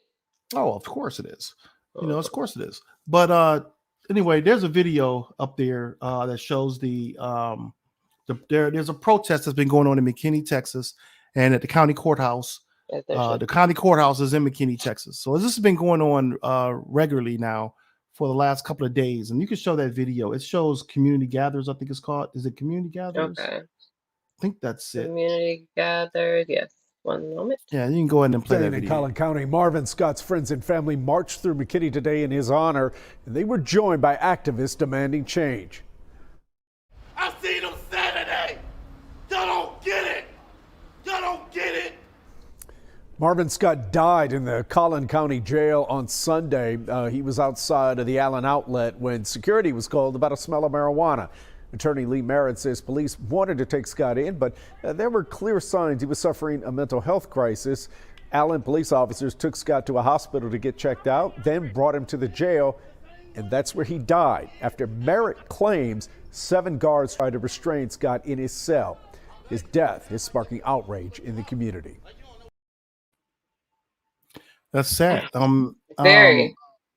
Oh, of course it is. Of Mhm. course it is. But anyway, there's a video up there that shows there's a protest that's been going on in McKinney, Texas, and at the county courthouse. As there should The be. county courthouse is in McKinney, Texas. So this has been going on regularly now for the last couple of days. And you can show that video. It shows community gatherers, I think it's called. Is it community gatherers? Okay. I think that's it. Community gathered. Yes. One moment. Yeah, you can go ahead and play that Staying in video. Collin County, Marvin Scott's friends and family marched through McKinney today in his honor, and they were joined by activists demanding change. I seen them Saturday. Y'all don't get it. Y'all don't get it. Marvin Scott died in the Collin County Jail on Sunday. He was outside of the Allen outlet when security was called about a smell of marijuana. Attorney Lee Merritt says police wanted to take Scott in, but there were clear signs he was suffering a mental health crisis. Allen police officers took Scott to a hospital to get checked out, then brought him to the jail, and that's where he died after Merritt claims 7 guards tried to restrain Scott in his cell. His death is sparking outrage in the community. That's sad. Very.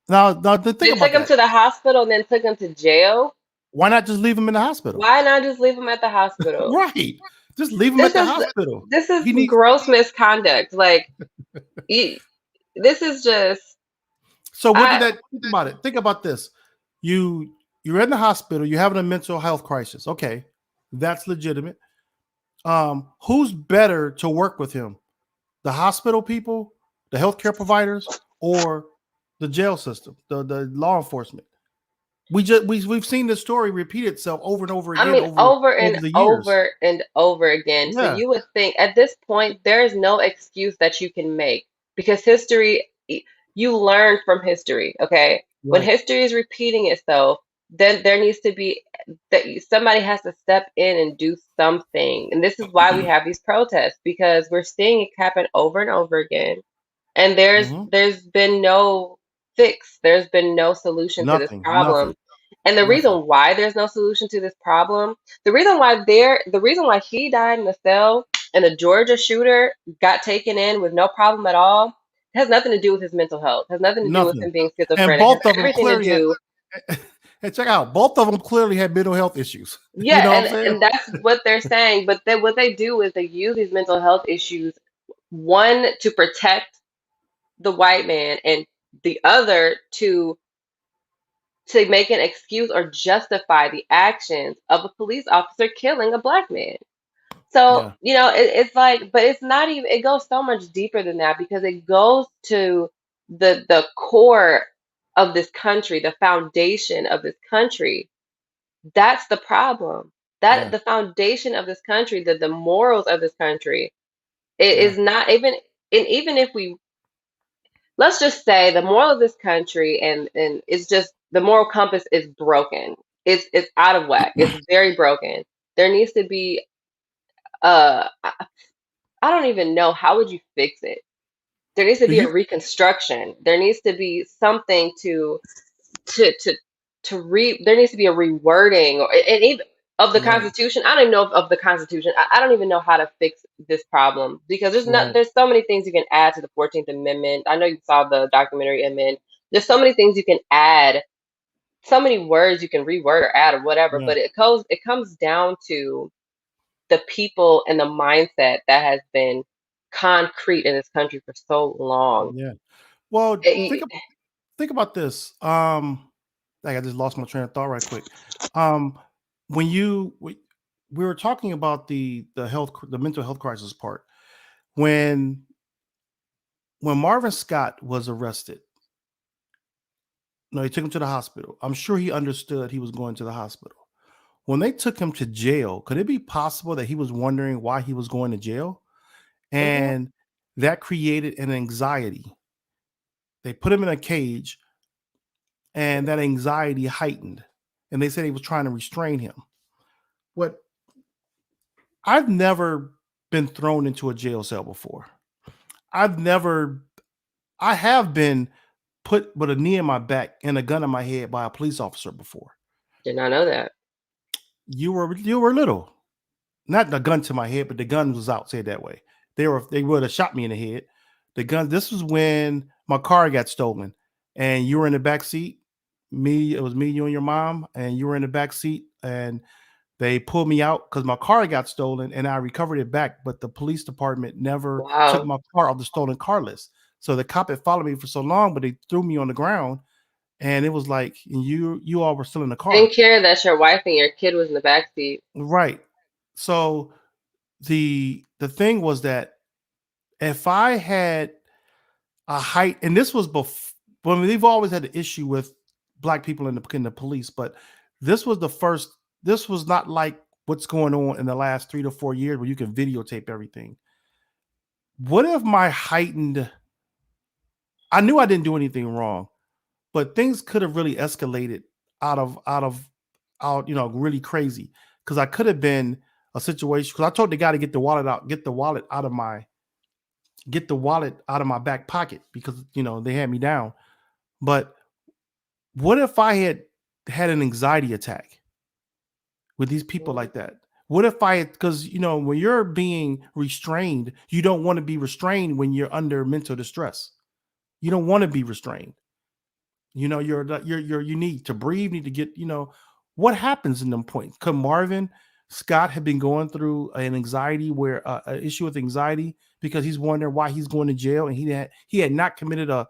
Now think They took about him that. to the hospital and then took him to jail. Why not just leave him in the hospital? Why not just leave him at the hospital? Right. Just leave him This at the is hospital. this is He needs. gross misconduct. Like, this is just So what did I. that? Think about it. Think about this. You're in the hospital. You're having a mental health crisis. Okay, that's legitimate. Who's better to work with him? The hospital people, the healthcare providers, or the jail system, the law enforcement? We've seen this story repeat itself over and over I again mean, over over and the years. over and over again. So Yeah. you would think at this point there is no excuse that you can make, because history, you learn from history, okay? When Right. history is repeating itself, then there needs to be that somebody has to step in and do something. And this is why we have these protests, because we're seeing it happen over and over again. And Mhm. there's been no fix. There's been no solution to this Nothing. problem. Nothing. And the Nothing. reason why there's no solution to this problem, the reason why he died in the cell and the Georgia shooter got taken in with no problem at all, has nothing to do with his mental health. Has nothing to do with Nothing. him being And schizophrenic. Has both of them everything to clearly had. do. And check out, both of them clearly had mental health issues. You Yeah, know what I'm and saying? that's what they're saying. But what they do is they use these mental health issues, one to protect the white man, and the other to make an excuse or justify the actions of a police officer killing a black man. So, Yeah. it's like, but it's not even, it goes so much deeper than that, because it goes to the core of this country, the foundation of this country. That's the problem. That Yeah. the foundation of this country, the morals of this country. It Yeah. is not even, and even if we, let's just say the moral of this country and it's just the moral compass is broken. It's out of whack. It's very broken. There needs to be I don't even know how would you fix it. There needs to Do be a you? reconstruction. There needs to be something to to there needs to be a rewording or and even of the Right. Constitution. I don't even know of the Constitution. I don't even know how to fix this problem because Right. there's so many things you can add to the 14th Amendment. I know you saw the documentary Amendment. There's so many things you can add, so many words you can reword or add or whatever, Yeah. but it comes down to the people and the mindset that has been concrete in this country for so long. Yeah. Well, It- think about this. Like I just lost my train of thought right quick. Um, when we were talking about the mental health crisis part. When Marvin Scott was arrested, no, they took him to the hospital. I'm sure he understood he was going to the hospital. When they took him to jail, could it be possible that he was wondering why he was going to jail? Mhm. And that created an anxiety. They put him in a cage, and that anxiety heightened. And they said he was trying to restrain him. What I've never been thrown into a jail cell before. I've never I have been put with a knee in my back and a gun in my head by a police officer before. Did not know that. You were little. Not the gun to my head, but the gun was out, say it that way. They would have shot me in the head. The gun, this was when my car got stolen and you were in the back seat. It was me, you and your mom, and you were in the back seat, and they pulled me out because my car got stolen and I recovered it back, but the police department never took Wow. my car off the stolen car list. So the cop had followed me for so long, but they threw me on the ground and it was like, and you all were still in the I car. didn't care that your wife and your kid was in the back seat. Right. So the thing was that if I had a height, and this was before, well, they've always had the issue with black people in the police, but this was the first. This was not like what's going on in the last 3 to 4 years where you can videotape everything. What if my heightened? I knew I didn't do anything wrong, but things could have really escalated out of out of out, really crazy because I could have been a situation because I told the guy to get the wallet out of my back pocket because they had me down. But what if I had an anxiety attack with these people like that? What if I had, because when you're being restrained, you don't want to be restrained when you're under mental distress. You don't want to be restrained. You need to breathe, need to get, what happens in them points? Could Marvin Scott have been going through an anxiety where an issue with anxiety because he's wondering why he's going to jail and he had not committed a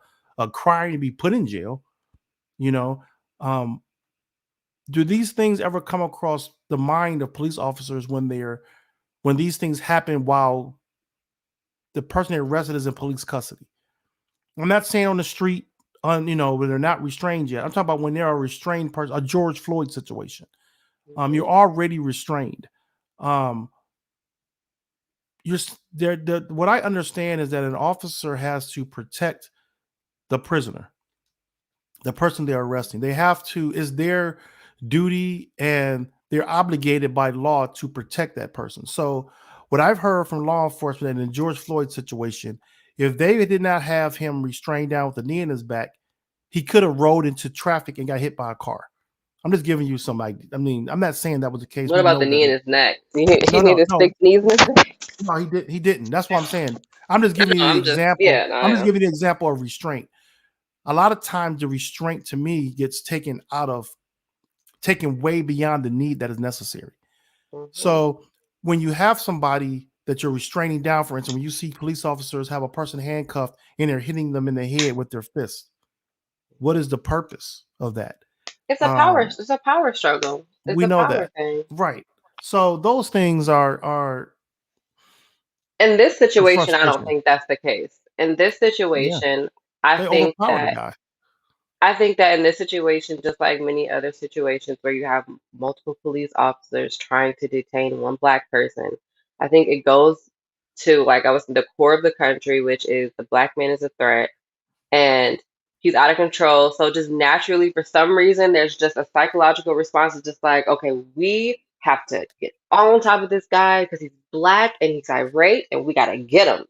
crime to be put in jail, you know? Um, do these things ever come across the mind of police officers when these things happen while the person they arrested is in police custody? I'm not saying on the street, when they're not restrained yet. I'm talking about when they're a restrained person, a George Floyd situation. You're Mhm. already restrained. Um, there. What I understand is that an officer has to protect the prisoner, the person they're arresting. They have to. Is their duty, and they're obligated by law to protect that person. So, what I've heard from law enforcement in the George Floyd situation, if they did not have him restrained down with a knee in his back, he could have rolled into traffic and got hit by a car. I'm just giving you some idea. I mean, I'm not saying that was the case. What We about the know knee that. in his neck? No, He no, needed no, six knees in his neck. no. He did. He didn't. That's what I'm saying. I'm just No, giving you the I'm just yeah, example. no, I'm just yeah. giving you the example of restraint. A lot of times, the restraint to me gets taken way beyond the need that is necessary. Mhm. So when you have somebody that you're restraining down, for instance, when you see police officers have a person handcuffed and they're hitting them in the head with their fists, what is the purpose of that? Um, It's a power struggle. It's we a know power that, thing. right? So those things are In this the situation, I don't frustration. think that's the case. In this Yeah, situation, they overpower the guy. I think that in this situation, just like many other situations where you have multiple police officers trying to detain one black person, I think it goes to, like, I was the core of the country, which is the black man is a threat, and he's out of control. So just naturally, for some reason, there's just a psychological response of just like, okay, we have to get all on top of this guy because he's black and he's irate, and we gotta get him.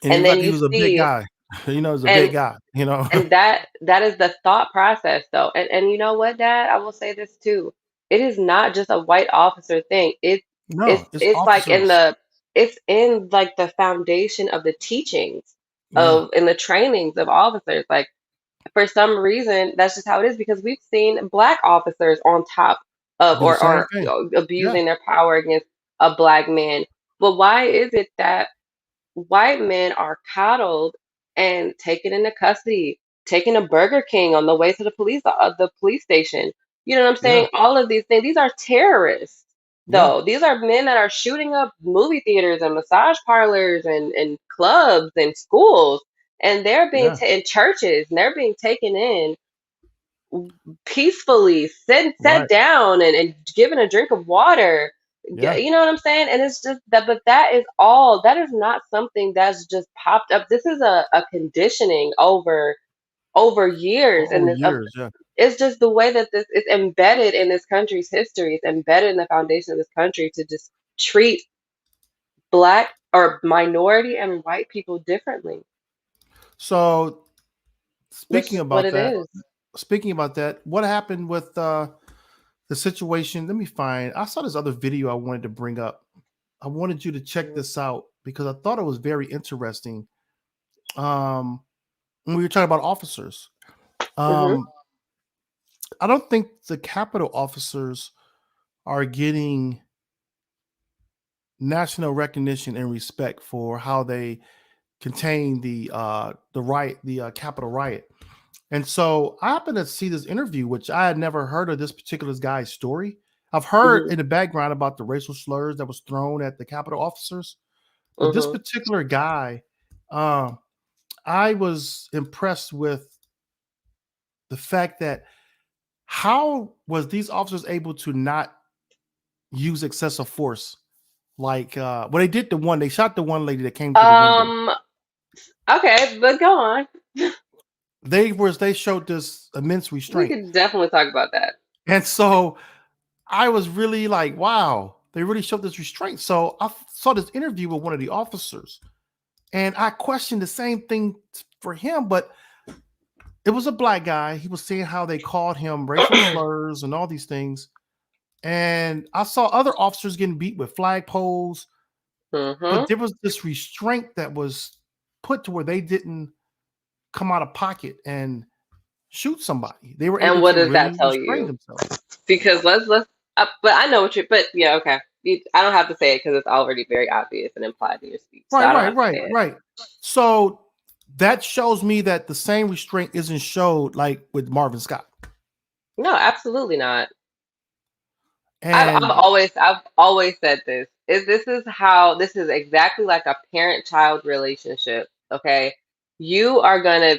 And And it's then like he you was a big see, guy. He's a and big guy. and that is the thought process, though. And you know what, Dad? I will say this too. It is not just a white officer thing. No, it's It's like officers. it's in like the foundation of the teachings Yeah, of in the trainings of officers. Like, for some reason, that's just how it is because we've seen black officers on top of do the same or thing. Yeah, abusing their power against a black man. But why is it that white men are coddled and taken into custody, taken to Burger King on the way to the police station? You know what I'm yeah, saying? All of these things. These are terrorists, yeah, though. These are men that are shooting up movie theaters and massage parlors and clubs and schools, and they're being yeah. in churches, and they're being taken in peacefully, set Right. down and given a drink of water. Yeah. You know what I'm saying? And it's just that, but that is all, that is not something that's just popped up. This is a conditioning over years. Over And years. Yeah. it's just the way that this is embedded in this country's history. It's embedded in the foundation of this country to just treat black or minority and white people differently. So That's speaking just what about it that, is. what happened with the situation? Let me find. I saw this other video I wanted to bring up. I wanted you to check this out because I thought it was very interesting. Um, when we were talking about officers, Hmm. um, I don't think the Capitol officers are getting national recognition and respect for how they contain the riot, the Capitol riot. And so I happened to see this interview, which I had never heard of this particular guy's story. I've heard Hmm. in the background about the racial slurs that was thrown at the Capitol officers, but this Hmm. particular guy, um, I was impressed with the fact that how was these officers able to not use excessive force? Like, well, they did they shot the one lady that came through the window. Um, okay, but go on. They showed this immense We restraint. could definitely talk about that. And so I was really like, wow, they really showed this restraint. So I saw this interview with one of the officers and I questioned the same thing for him, but it was a black guy. He was saying how they called him racial slurs and all these things. And I saw other officers getting beat with flagpoles, but Hmm. there was this restraint that was put to where they didn't come out of pocket and shoot somebody. They were And able what to does that really tell restrain you? themselves. Because but I know what you, but yeah, okay. I don't have to say it because it's already very obvious and implied in your speech. So Right, I don't right, have to right, say it. right. So that shows me that the same restraint isn't showed like with Marvin Scott. No, absolutely not. And I've always said this. This is exactly like a parent-child relationship. Okay. You are gonna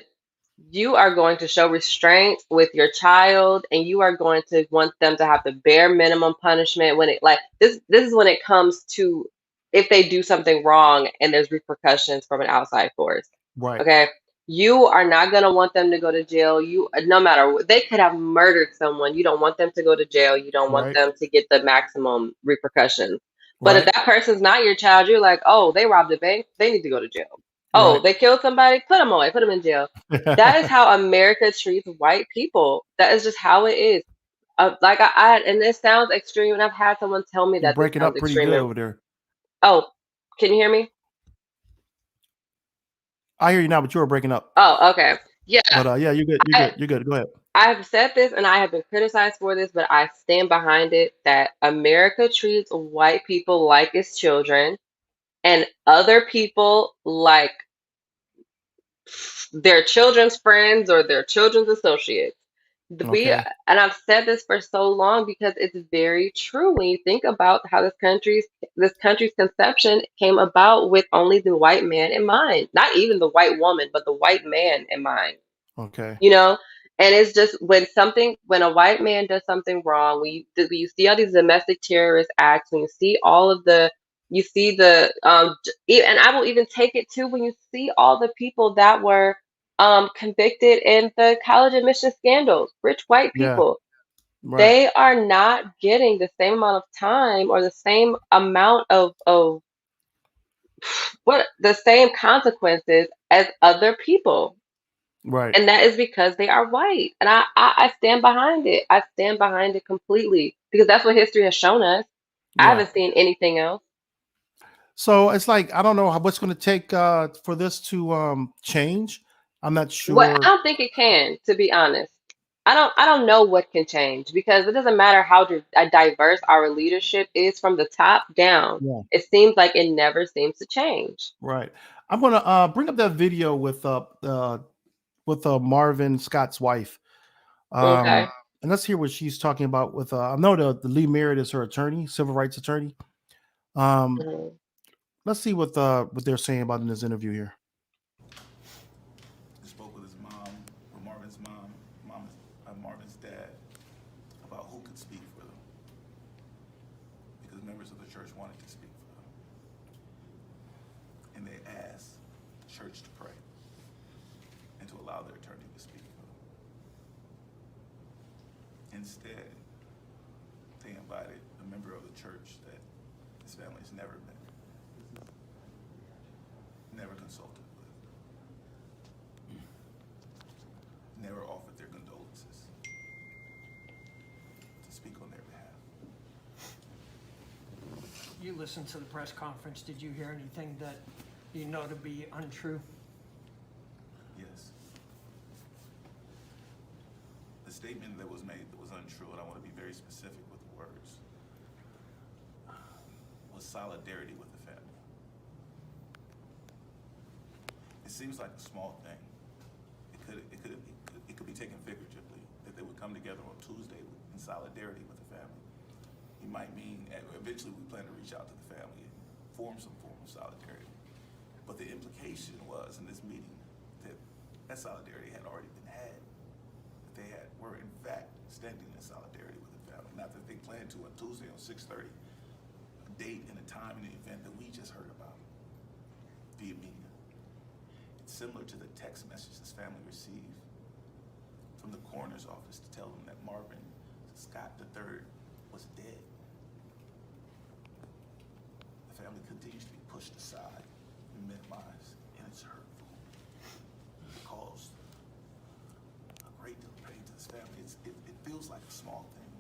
you are going to show restraint with your child, and you are going to want them to have the bare minimum punishment when it like this is when it comes to if they do something wrong and there's repercussions from an outside force. right, Okay. You are not going to want them to go to jail. You, no matter what, they could have murdered someone. You don't want them to go to jail. You don't want right, them to get the maximum repercussions. But if right, that person's not your child, you're like, oh, they robbed a bank. They need to go to jail. Oh, right. they killed somebody. Put them away. Put them in jail. That is how America treats white people. That is just how it is. Like and this sounds extreme, and I've had someone tell me You're that this breaking sounds up pretty extreme. good And, over there. oh, can you hear me? I hear you now, but you were breaking up. Oh, okay. Yeah, But yeah, you're good. You're I, good. You're good. Go ahead. I have said this and I have been criticized for this, but I stand behind it that America treats white people like its children and other people like their children's friends or their children's associates. We Okay. and I've said this for so long because it's very true when you think about how this country's conception came about with only the white man in mind. Not even the white woman, but the white man in mind. Okay. you know and it's just when a white man does something wrong, when you see all these domestic terrorist acts, when you see all of the You see and I will even take it to when you see all the people that were convicted in the college admission scandals, rich white Yeah, people. right, They are not getting the same amount of time or the same amount of what the same consequences as other people. right. And that is because they are white. And I stand behind it. I stand behind it completely because that's what history has shown us. I Yeah. haven't seen anything else. So it's like I don't know what's going to take for this to change. I'm not What sure. I don't think it can, to be honest. I don't know what can change because it doesn't matter how diverse our leadership is from the top down. Yeah, It seems like it never seems to change. right. I'm gonna bring up that video with Marvin Scott's wife. Okay. And let's hear what she's talking about with I know the Lee Merritt is her attorney, civil rights attorney. Um, Mhm. let's see what they're saying about in this interview here. He spoke with his mom, or Marvin's mom, Marvin's dad, about who could speak for them, because members of the church wanted to speak for them, and they asked the church to pray and to allow their attorney to speak for them. Instead, they invited a member of the church that his family has never met, never consulted with, never offered their condolences, to speak on their behalf. You listened to the press conference. Did you hear anything that you know to be untrue? Yes. The statement that was made that was untrue, and I want to be very specific with the words, was solidarity with the family. It seems like a small thing. It could be taken figuratively, that they would come together on Tuesday in solidarity with the family. It might mean eventually we plan to reach out to the family and form some form of solidarity. But the implication was in this meeting that solidarity had already been had. That they were in fact standing in solidarity with the family. Not that they planned to on Tuesday on 6:30, a date and a time and an event that we just heard about via media. It's similar to the text message this family received from the coroner's office to tell them that Marvin Scott III was dead. The family continues to be pushed aside and minimized, and it's hurtful. It caused a great deal of pain to this family. It feels like a small thing,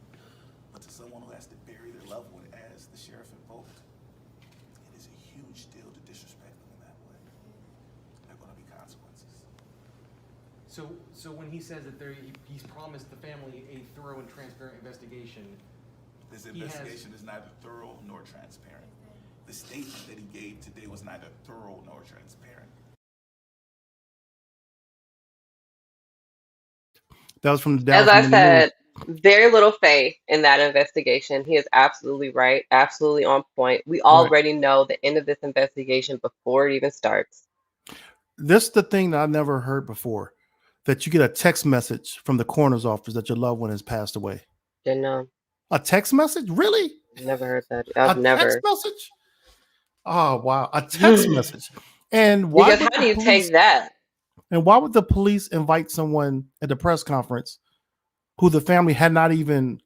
but to someone who has to bury their loved one as the sheriff invoked, it is a huge deal to disrespect them in that way. There are going to be consequences. So when he says that he's promised the family a thorough and transparent investigation, This investigation is neither thorough nor transparent. The statement that he gave today was neither thorough nor transparent. That was from the As Dallas I Morning News. said, very little faith in that investigation. He is absolutely right, absolutely on point. We Right. already know the end of this investigation before it even starts. This is the thing that I never heard before. That you get a text message from the coroner's office that your loved one has passed away. Didn't know. A text message? Really? Never heard that. A I've text never. message? Oh wow, a text message. And Because how do you take that? why would the police invite someone at the press conference who the family had not even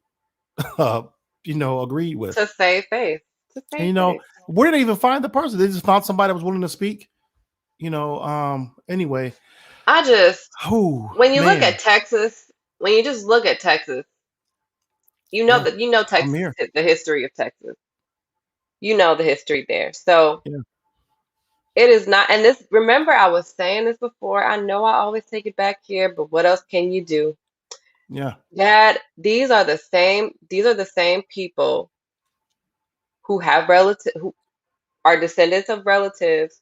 agreed with? To save face. To And save face. where did they even find the person? They just found somebody that was willing to speak. Anyway. When you look at Texas, when you just look at Texas, Yeah, I'm Texas, here. the history of Texas. You know the history there. So Yeah. it is not, and this, remember I was saying this before. I know I always take it back here, but what else can you do? Yeah. Dad, these are the same people who who are descendants of relatives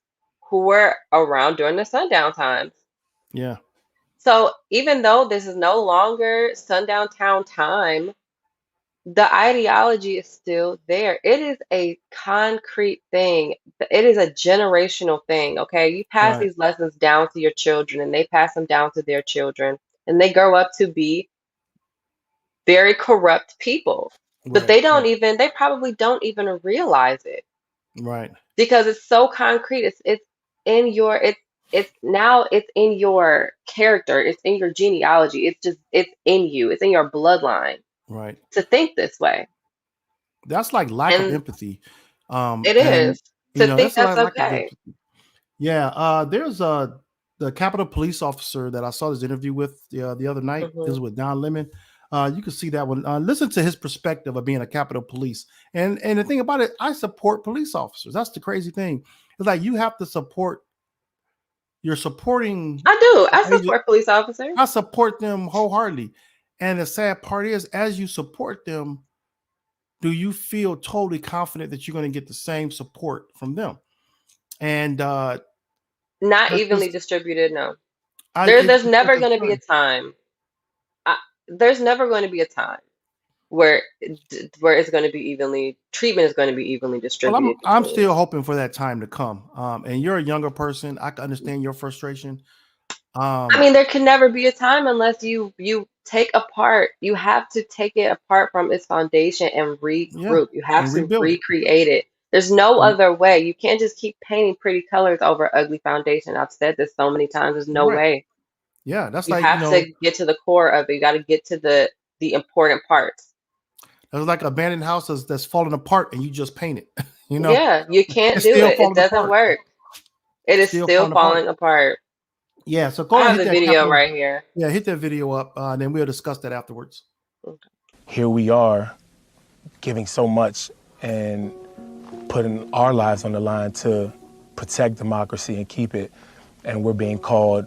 who were around during the sundown times. Yeah. So even though this is no longer sundown town time, the ideology is still there. It is a concrete thing. It is a generational thing. Okay. You pass Right. these lessons down to your children and they pass them down to their children and they grow up to be very corrupt people. But Right. they probably don't even realize it. Right. because it's so concrete. It's in your it's now it's in your character. It's in your genealogy. It's in you. It's in your bloodline Right. to think this way. That's like lack of And empathy. it And is to think that's that's like lack of okay. empathy. Yeah. There's the Capitol police officer that I saw this interview with the other night. This Hmm. is with Don Lemon. You can see that one. Listen to his perspective of being a Capitol Police. And the thing about it, I support police officers. That's the crazy thing. It's like you have to support. You're supporting. I do. I Agent, support police officers. I support them wholeheartedly. And the sad part is, as you support them, do you feel totally confident that you're going to get the same support from them? And Not that's evenly just, distributed. No, there's it's a never going to be a concern. time. There's never going to be a time where where it's going to be evenly treatment is going to be evenly Well, distributed I'm between. still hoping for that time to come. And you're a younger person. I can understand your frustration. I Um, mean, there can never be a time unless you take apart. You have to take it apart from its foundation and yeah, regroup. You have and to rebuild it. recreate it. There's no And- other way. You can't just keep painting pretty colors over ugly foundation. I've said this so many times. There's no right. way. Yeah, that's You like, have to get to the core of it. You got to get to the important parts. that's like abandoned houses that's falling apart and you just paint it. Yeah, you can't It's do still it. It falling doesn't apart. work. It is Still still falling apart. falling apart. Yeah, so go I ahead have and the hit that video Capitol. right here. Yeah, hit that video up, and then we'll discuss that afterwards. Here we are giving so much and putting our lives on the line to protect democracy and keep it, and we're being called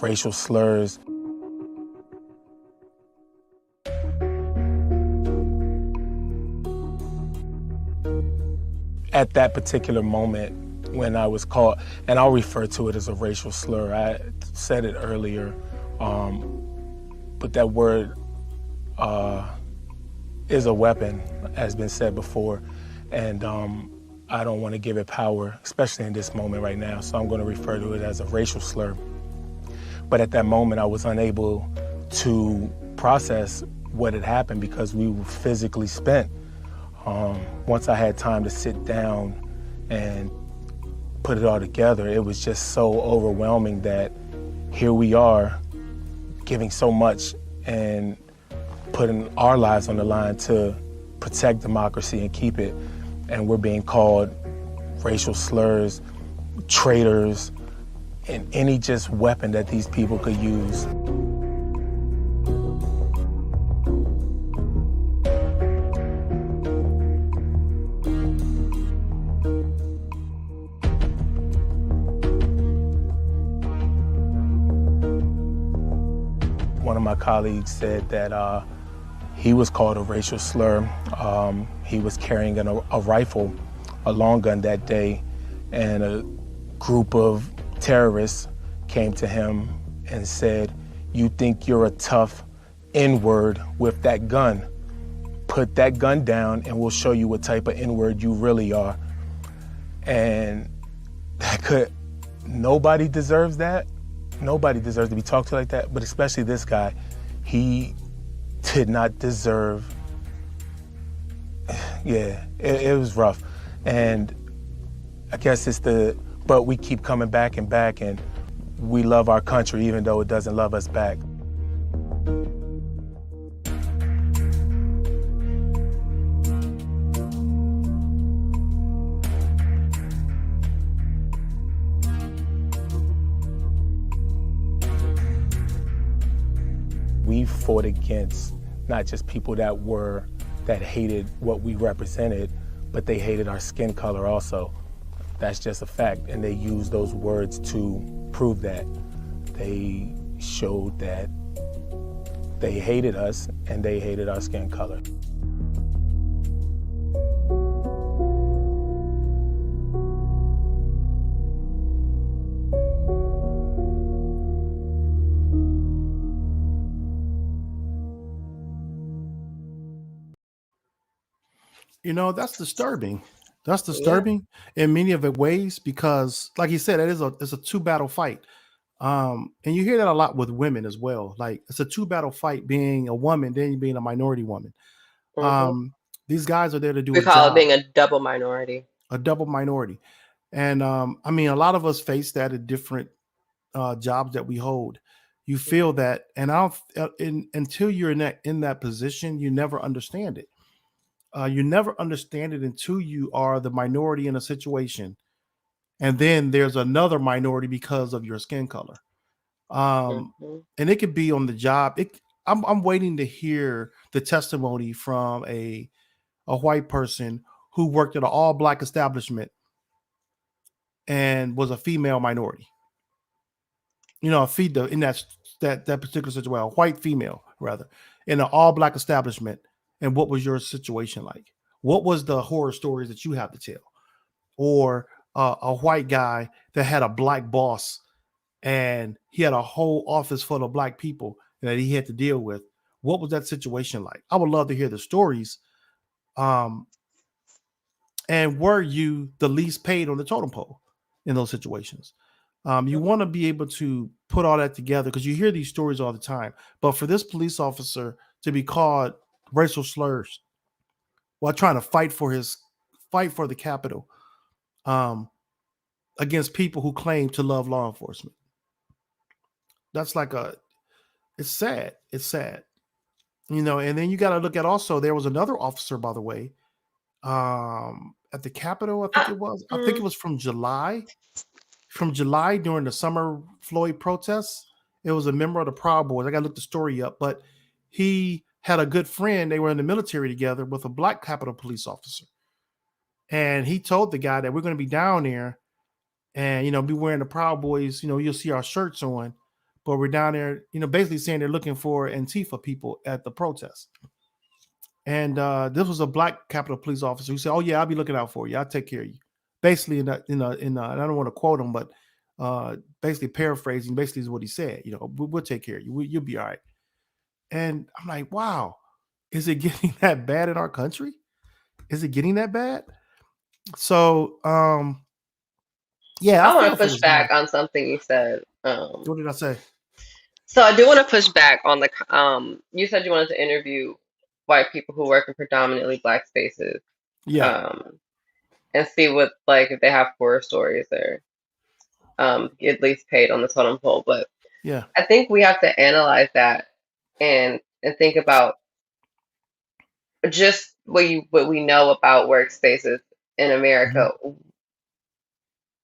racial slurs. At that particular moment when I was called, and I'll refer to it as a racial slur, I said it earlier, but that word is a weapon, as been said before, and I don't want to give it power, especially in this moment right now, so I'm going to refer to it as a racial slur. But at that moment, I was unable to process what had happened because we were physically spent. Once I had time to sit down and put it all together, it was just so overwhelming that here we are giving so much and putting our lives on the line to protect democracy and keep it, and we're being called racial slurs, traitors, and any just weapon that these people could use. One of my colleagues said that he was called a racial slur. He was carrying a rifle, a long gun that day, and a group of terrorists came to him and said, "You think you're a tough N-word with that gun? Put that gun down and we'll show you what type of N-word you really are." And nobody deserves that. Nobody deserves to be talked to like that, but especially this guy. He did not deserve, yeah, it was rough. And I guess but we keep coming back and we love our country even though it doesn't love us back. We fought against not just people that hated what we represented, but they hated our skin color also. That's just a fact, and they used those words to prove that. They showed that they hated us and they hated our skin color. That's disturbing. That's disturbing in many of the ways because, like you said, it's a two battle fight. And you hear that a lot with women as well. Like it's a two battle fight, being a woman, then being a minority woman. Hmm. These guys are there to do We a call it job. being a double minority. a double minority. And I mean, a lot of us face that at different jobs that we hold. You feel that, and until you're in that position, you never understand it. You never understand it until you are the minority in a situation, and then there's another minority because of your skin color. Mhm. And it could be on the job. I'm waiting to hear the testimony from a white person who worked at an all black establishment and was a female minority. You know, in that particular situation, a white female rather, in an all black establishment. And what was your situation like? What was the horror stories that you have to tell? Or a white guy that had a black boss and he had a whole office full of black people that he had to deal with. What was that situation like? I would love to hear the stories. Um, and were you the least paid on the totem pole in those situations? You want to be able to put all that together because you hear these stories all the time. But for this police officer to be called racial slurs while trying to fight for the Capitol against people who claim to love law enforcement, that's like it's sad. It's sad, you know. And then you got to look at also there was another officer, by the way, at the Capitol. I think it was. I think it was from July during the summer Floyd protests. It was a member of the Proud Boys. I got to look the story up, but he had a good friend. They were in the military together with a black Capitol police officer. And he told the guy that we're going to be down there and, you know, be wearing the Proud Boys. You know, you'll see our shirts on, but we're down there, you know, basically saying they're looking for Antifa people at the protest. And this was a black Capitol police officer who said, "Oh yeah, I'll be looking out for you. I'll take care of you." Basically, and I don't want to quote him, but basically paraphrasing, basically is what he said. You know, we'll take care of you. You'll be all right. And I'm like, wow, is it getting that bad in our country? Is it getting that bad? So, yeah, I I want feel to for push this guy. back on something you said. What did I say? So I do want to push back on the you said you wanted to interview white people who work in predominantly black spaces, Yeah. and see what, like, if they have horror stories or get least paid on the totem pole. But Yeah. I think we have to analyze that and think about just what we know about workspaces in America.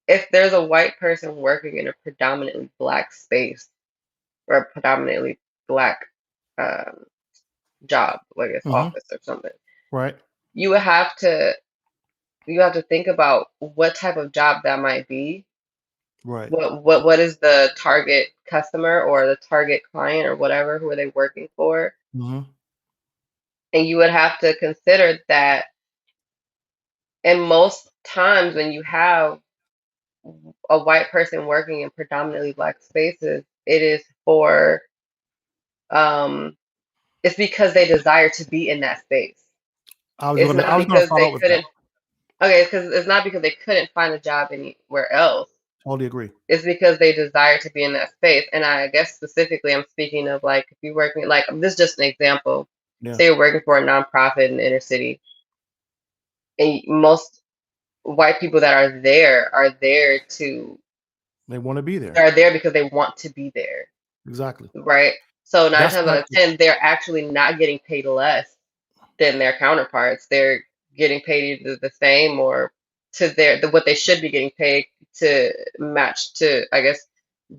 If there's a white person working in a predominantly black space or a predominantly black um, job, like it's office or something, Right. you would have to think about what type of job that might be. Right. What is the target customer or the target client or whatever, who are they working for? Mm-hmm. And you would have to consider that, and most times when you have a white person working in predominantly black spaces, it is for it's because they desire to be in that space. I was It's gonna not because follow they up with that. couldn't. Okay, because it's not because they couldn't find a job anywhere else. Totally agree. It's because they desire to be in that space. And I guess specifically, I'm speaking of, like, if you're working, like, this is just an example. Yeah. Say you're working for a nonprofit in the inner city, and most white people that are there They want to be there. are there because they want to be there, Exactly. right? So nine That's times out like of 10, they're actually not getting paid less than their counterparts. They're getting paid either the same or to what they should be getting paid to I guess,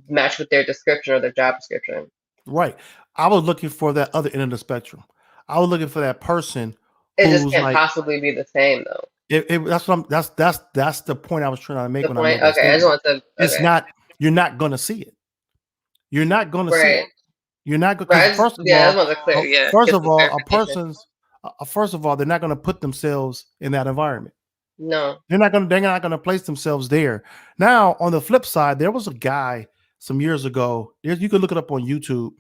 match with their description or their job description. right. I was looking for that other end of the spectrum. I was looking for that person It just who's can't like, possibly be the same, though. that's what I'm, that's the point I was trying to make The when I point. made that Okay, I just statement. want to. It's Okay, not, you're not going to see it. You're not going to see right, it. You're not going, right. because first of Yeah, I all, just want to clear. Yeah, first get of some all, clarification. first of all, they're not going to put themselves in that environment. No. They're not going to place themselves there. Now, on the flip side, there was a guy some years ago. You can look it up on YouTube.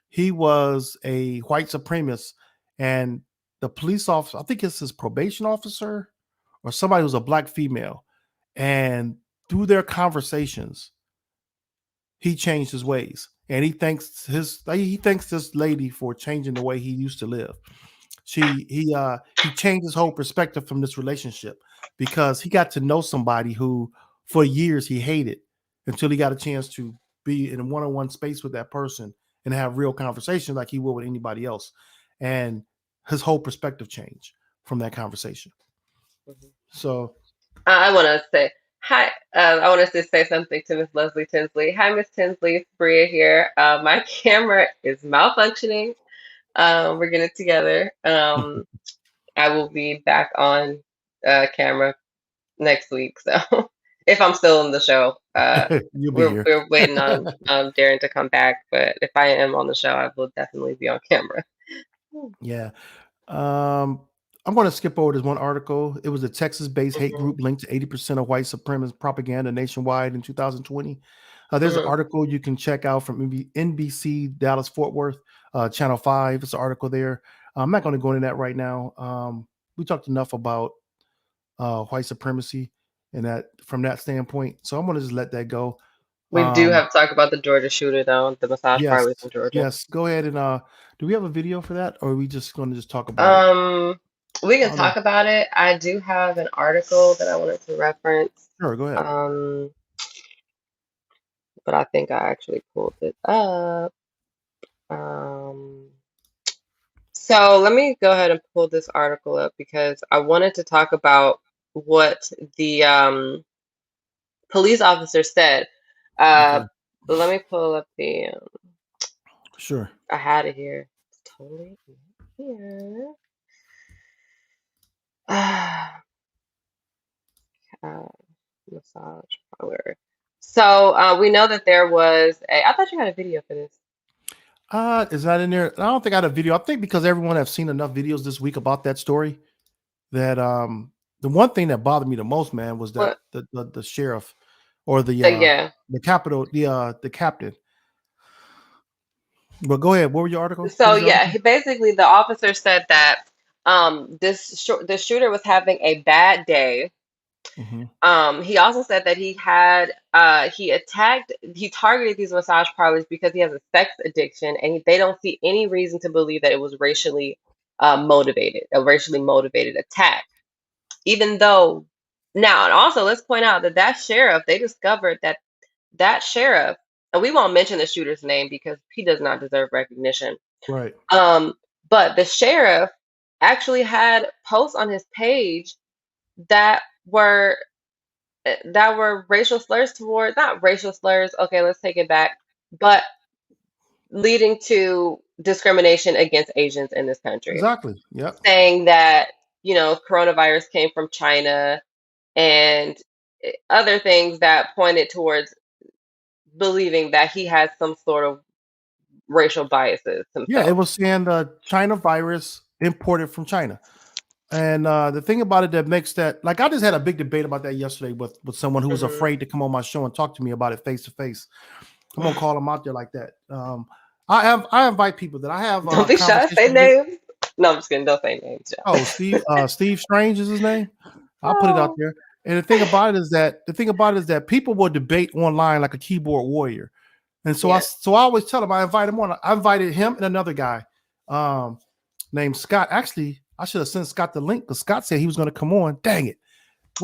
He was a white supremacist, and the police officer, I think it's his probation officer or somebody who's a black female, and through their conversations, he changed his ways, and he thanks this lady for changing the way he used to live. He changed his whole perspective from this relationship. because he got to know somebody who for years he hated until he got a chance to be in a one-on-one space with that person and have real conversations like he would with anybody else. And his whole perspective changed from that conversation. So I want to say hi. I want us to say something to Miss Leslie Tinsley. Hi, Miss Tinsley. Bria here. My camera is malfunctioning. We're getting it together. I will be back on camera next week. So if I'm still in the show, you'll be here. we're waiting on Darren to come back. But if I am on the show, I will definitely be on camera. Yeah. I'm going to skip over this one article. It was a Texas-based hate group linked to 80% of white supremacist propaganda nationwide in 2020. There's an article you can check out from NBC Dallas Fort Worth, Channel 5. It's an article there. I'm not going to go into that right now. We talked enough about white supremacy and that from that standpoint. So I'm going to just let that go. We do have to talk about the Georgia shooter, though, the massage parlors in Georgia. Yes, go ahead and do we have a video for that, or are we just going to just talk about it? We can talk about it. I do have an article that I wanted to reference. Sure, go ahead. But I think I actually pulled it up. So let me go ahead and pull this article up because I wanted to talk about what the police officer said. But let me pull up the. Sure. I had it here. It's totally here. Massage parlor. So we know that there was I thought you had a video for this. Is that in there? I don't think I had a video. I think because everyone have seen enough videos this week about that story that the one thing that bothered me the most, man, was that the sheriff or the capital, the captain. But go ahead. What were your article? So basically the officer said that the shooter was having a bad day. He also said that he targeted these massage parlors because he has a sex addiction, and they don't see any reason to believe that it was racially motivated, a racially motivated attack. Even though now, and also let's point out that sheriff, they discovered that sheriff, and we won't mention the shooter's name because he does not deserve recognition. Right. But the sheriff actually had posts on his page that were racial slurs not racial slurs. Okay, let's take it back. But leading to discrimination against Asians in this country. Exactly. Yep. Saying that, coronavirus came from China and other things that pointed towards believing that he has some sort of racial biases himself. Yeah, it was saying the China virus imported from China. And the thing about it that makes that, like, I just had a big debate about that yesterday with someone who was afraid to come on my show and talk to me about it face to face. I'm gonna call them out there like that. I invite people that I have. Don't be shy. Say names. No, I'm just kidding. Don't say names. Oh, Steve Strange is his name. I'll put it out there. And the thing about it is that people will debate online like a keyboard warrior. And so I always tell them I invite him on. I invited him and another guy named Scott. Actually, I should have sent Scott the link because Scott said he was going to come on. Dang it.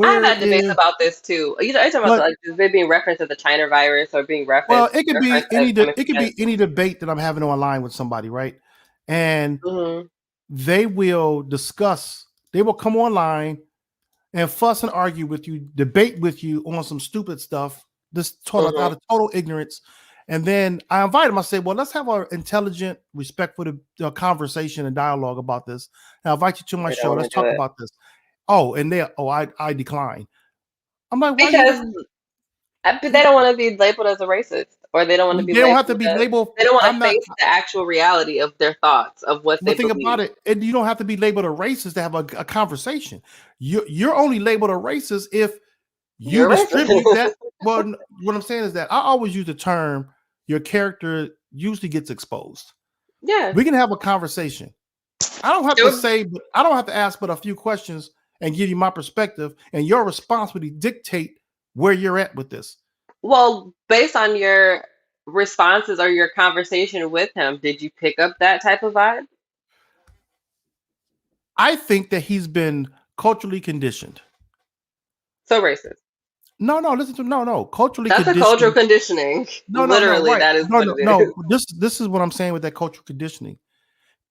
I've had debates about this too. Are you talking about like is it being referenced as the China virus or being referenced? Well, it could be any debate that I'm having online with somebody, right? And they will discuss. They will come online and fuss and argue with you, debate with you on some stupid stuff, just out of total ignorance. And then I invite them. I say, well, let's have an intelligent, respectful conversation and dialogue about this. And I invite you to my show. Let's talk about this. Oh, and I decline. I'm like, why? But they don't want to be labeled as a racist, or they don't want to be. They don't have to be labeled. They don't want to face the actual reality of their thoughts of what they think about it. And you don't have to be labeled a racist to have a conversation. You're only labeled a racist if you distribute that. Well, what I'm saying is that I always use the term your character usually gets exposed. Yeah, we can have a conversation. I don't have to ask but a few questions and give you my perspective, and your response would dictate where you're at with this. Well, based on your responses or your conversation with him, did you pick up that type of vibe? I think that he's been culturally conditioned So racist. No, listen to no. Culturally That's a cultural conditioned. conditioning. No, Literally, right. that is what it is. No. This is what I'm saying with that cultural conditioning.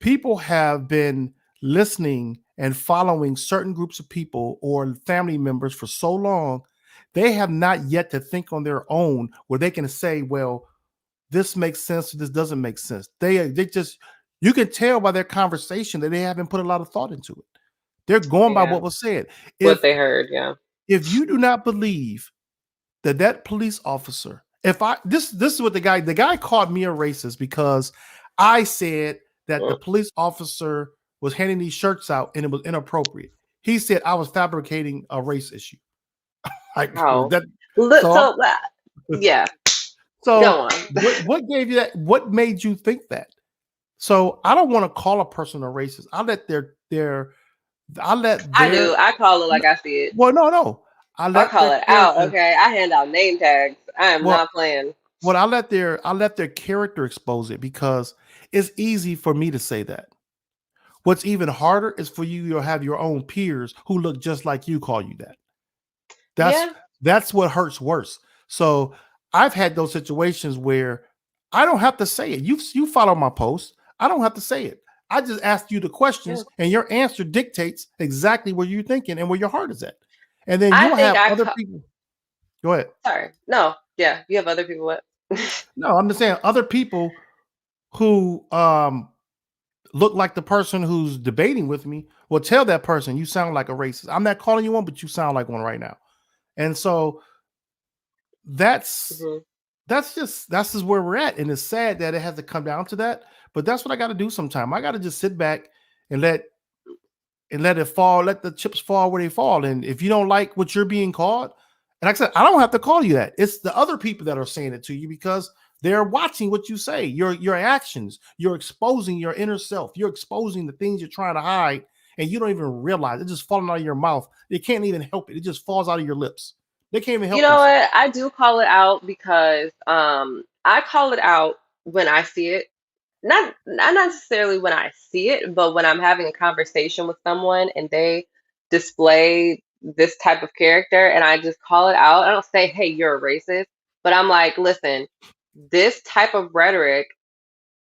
People have been listening and following certain groups of people or family members for so long, they have not yet to think on their own where they can say, well, this makes sense, this doesn't make sense. They just, you can tell by their conversation that they haven't put a lot of thought into it. They're going by Yeah. what was said. What they heard, yeah. If you do not believe that police officer, this is what the guy called me a racist because I said that the police officer was handing these shirts out and it was inappropriate. He said I was fabricating a race issue. Like Oh. that. So yeah. So go on. what gave you that? What made you think that? So I don't want to call a person a racist. I do. I call it like I see it. Well, no. I call it out. Okay. I hand out name tags. I am not playing. Well, I let their character expose it because it's easy for me to say that. What's even harder is for you to have your own peers who look just like you call you that. That's what hurts worse. So I've had those situations where I don't have to say it. You follow my post. I don't have to say it. I just asked you the questions and your answer dictates exactly where you're thinking and where your heart is at. And then you'll have other people. Go ahead. Sorry. No. Yeah. You have other people what? No, I'm just saying other people who look like the person who's debating with me will tell that person you sound like a racist. I'm not calling you one, but you sound like one right now. And so that's just where we're at. And it's sad that it has to come down to that. But that's what I got to do sometime. I got to just sit back and let it fall, let the chips fall where they fall. And if you don't like what you're being called, and like I said, I don't have to call you that. It's the other people that are saying it to you because they're watching what you say, your actions. You're exposing your inner self. You're exposing the things you're trying to hide, and you don't even realize it just falling out of your mouth. They can't even help it. It just falls out of your lips. They can't even help it. You know what? I do call it out because I call it out when I see it. Not necessarily when I see it, but when I'm having a conversation with someone and they display this type of character and I just call it out. I don't say, hey, you're a racist, but I'm like, listen, this type of rhetoric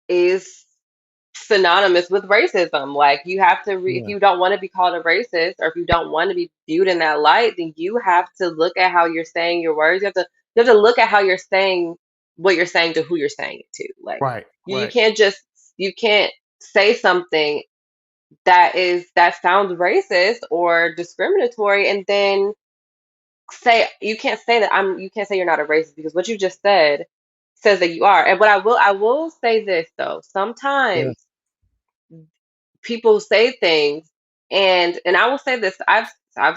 is synonymous with racism. Like you have to, if you don't want to be called a racist or if you don't want to be viewed in that light, then you have to look at how you're saying your words. You have to look at how you're saying what you're saying to who you're saying it to. Like you can't say something that sounds racist or discriminatory and then you can't say you're not a racist because what you just said says that you are. And what I will say this though, sometimes people say things and I will say this, I've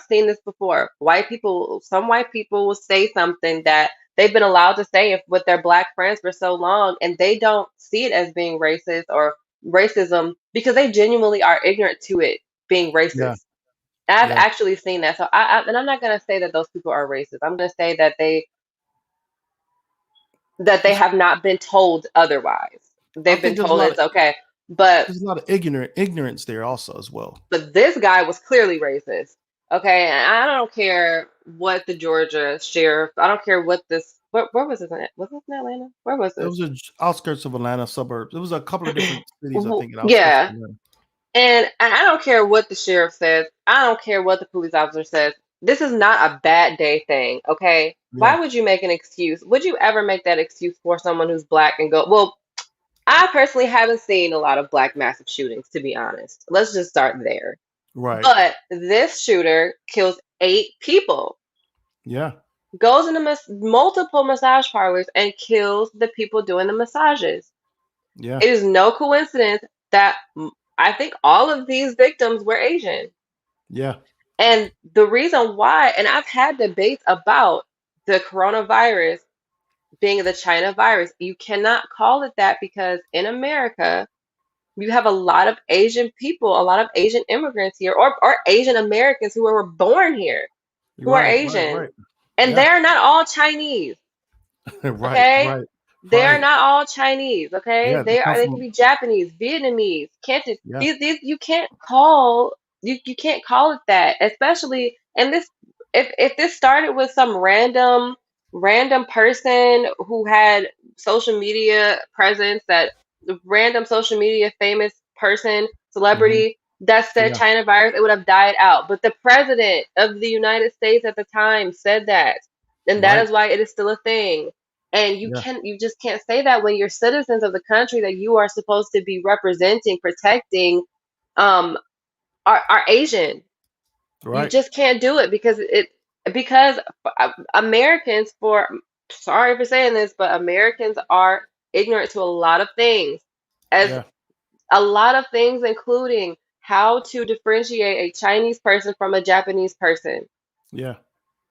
seen this before. Some white people will say something that they've been allowed to say with their black friends for so long and they don't see it as being racist or racism because they genuinely are ignorant to it being racist. I've actually seen that. So and I'm not going to say that those people are racist. I'm going to say that they have not been told otherwise. They've been told it's okay. But there's a lot of ignorance there also as well. But this guy was clearly racist. Okay, and I don't care what the Georgia sheriff. I don't care what this. Where was this? Was this in Atlanta? Where was this? It was the outskirts of Atlanta, suburbs. It was a couple of different cities, I think. And I don't care what the sheriff says. I don't care what the police officer says. This is not a bad day thing, okay? Why would you make an excuse? Would you ever make that excuse for someone who's black and go, well, I personally haven't seen a lot of black massive shootings, to be honest. Let's just start there. Right. But this shooter kills 8 people. Yeah. Goes into multiple massage parlors and kills the people doing the massages. Yeah. It is no coincidence that I think all of these victims were Asian. Yeah. And the reason why, and I've had debates about the coronavirus being the China virus. You cannot call it that because in America, you have a lot of Asian people, a lot of Asian immigrants here, or Asian Americans who were born here, who are Asian. Right. And they're not all Chinese. Okay? They're not all Chinese, okay? Yeah, they can be Japanese, Vietnamese, Cantonese. You can't call it that, especially, and this if this started with some random person who had social media presence, that random social media famous person, Hmm. celebrity that said Yeah. China virus, it would have died out. But the president of the United States at the time said that, and that Right. is why it is still a thing. And Yeah. you just can't say that when you're citizens of the country that you are supposed to be representing, protecting, um, are Asian. You Right. just can't do it because Americans, for sorry for saying this, but Americans are ignorant to a lot of things, as Yeah. a lot of things, including how to differentiate a Chinese person from a Japanese person. Yeah.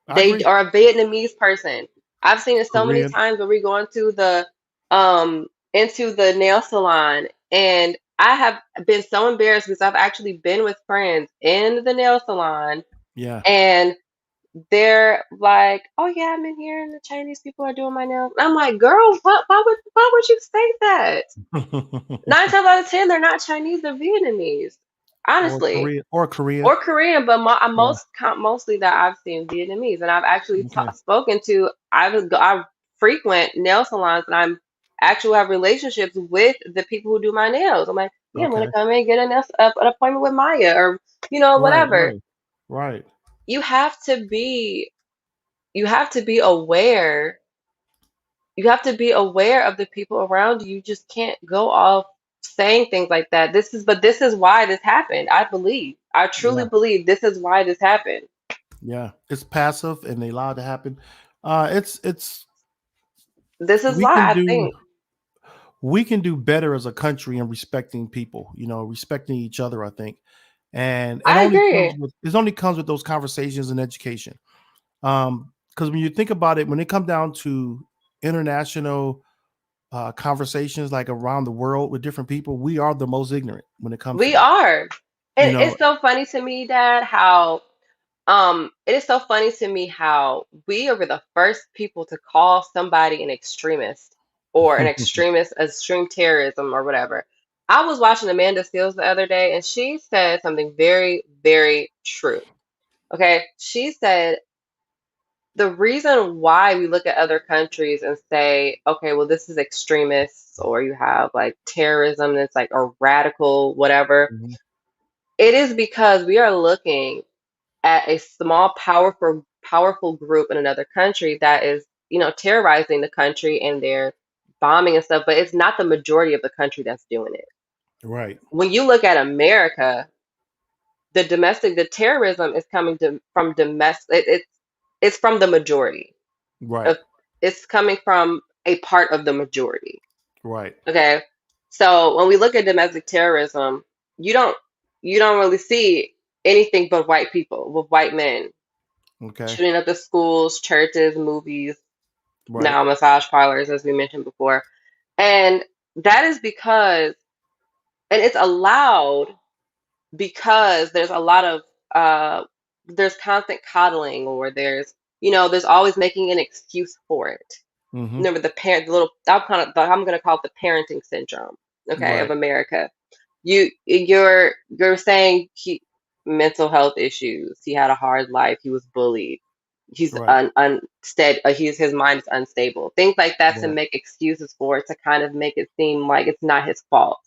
I They agree. are a Vietnamese person. I've seen it so many Korean. times where we go into the nail salon, and I have been so embarrassed because I've actually been with friends in the nail salon, Yeah. and they're like, "Oh yeah, I'm in here, and the Chinese people are doing my nails." And I'm like, "Girl, why would you say that?" Nine times out of ten, they're not Chinese; they're Vietnamese, Or honestly, Korea. Or Korea. or Korean. But Yeah. mostly that I've seen Vietnamese, and I've actually Okay. spoken to. I frequent nail salons, and I'm actually have relationships with the people who do my nails. I'm like, "Yeah, I'm gonna Okay. come in and get an appointment with Maya, or Right. whatever." Right. Right. You have to be you have to be aware you have to be aware of the people around you. You just can't go off saying things like that. This is why this happened. I truly Yeah. believe this is why this happened. Yeah. It's passive and they allow it to happen. It's This is we why can I do think. we can do better as a country in respecting people, respecting each other, I think. And I agree. it only comes with those conversations and education. Because when you think about it, when it comes down to international conversations like around the world with different people, we are the most ignorant when it comes to We that. are. You And know, it's so funny to me, Dad, how it is so funny to me how we are the first people to call somebody an extremist, or an extreme terrorism or whatever. I was watching Amanda Seals the other day, and she said something very, very true. Okay. She said the reason why we look at other countries and say, okay, well, this is extremists, or you have like terrorism that's like a radical, whatever, Mhm. it is because we are looking at a small, powerful group in another country that is, terrorizing the country, and they're bombing and stuff, but it's not the majority of the country that's doing it. Right, When you look at America, the terrorism is from domestic. It's from the majority right, of. It's coming from a part of the majority. right. Okay, so when we look at domestic terrorism, you don't you don't really see anything but white people with white men Okay, shooting up the schools, churches, movies, right. now massage parlors, as we mentioned before. And that is because, and it's allowed because there's a lot of, there's constant coddling, or there's always making an excuse for it. Hmm. Remember the little, I'm going to call it the parenting syndrome, okay, of Right, America. You're saying mental health issues. He had a hard life. He was bullied. He's right, unsteady. His mind is unstable. Things like that, to right. make excuses for it, to kind of make it seem like it's not his fault.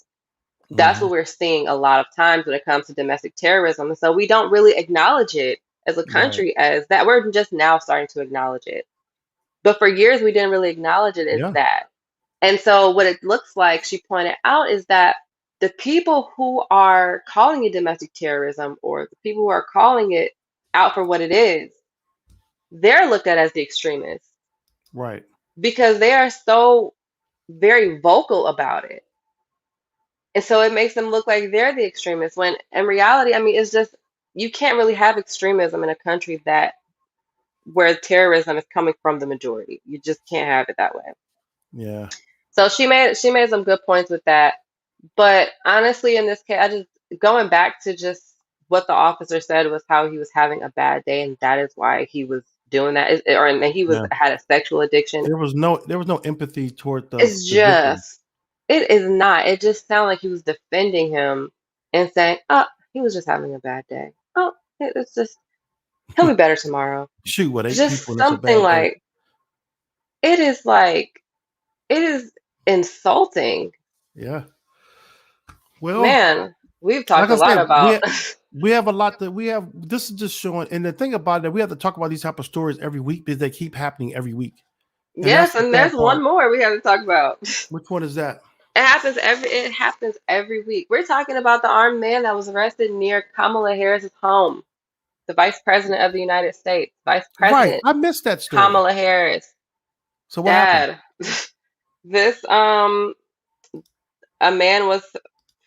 That's Hmm. what we're seeing a lot of times when it comes to domestic terrorism. And so we don't really acknowledge it as a Right. country as that. We're just now starting to acknowledge it. But for years, we didn't really acknowledge it as Yeah. that. And so what it looks like, she pointed out, is that the people who are calling it domestic terrorism, or the people who are calling it out for what it is, they're looked at as the extremists Right. because they are so very vocal about it. And so it makes them look like they're the extremists, when in reality, I mean, it's just, you can't really have extremism in a country that where terrorism is coming from the majority. You just can't have it that way. Yeah. So she made some good points with that. But honestly, in this case, I just going back to just what the officer said was how he was having a bad day, and that is why he was doing that, or and he was Yeah. had a sexual addiction. There was no empathy toward the It's the victim. just, it is not. It just sounded like he was defending him and saying, "Oh, he was just having a bad day. Oh, it's just." He'll be better tomorrow. Shoot, what 8 Just people and it's a something bad day. like it is insulting. Yeah. Well, Man, we've like talked I a lot said, about we have a lot that we have. This is just showing, and the thing about it, we have to talk about these type of stories every week because they keep happening every week, and that's yes, the and sad there's one part. more we have to talk about. Which one is that? It happens every week. We're talking about the armed man that was arrested near Kamala Harris's home, the Vice President of the United States. Vice Right, President I missed that story. Kamala Harris. So what happened? Dad. This a man was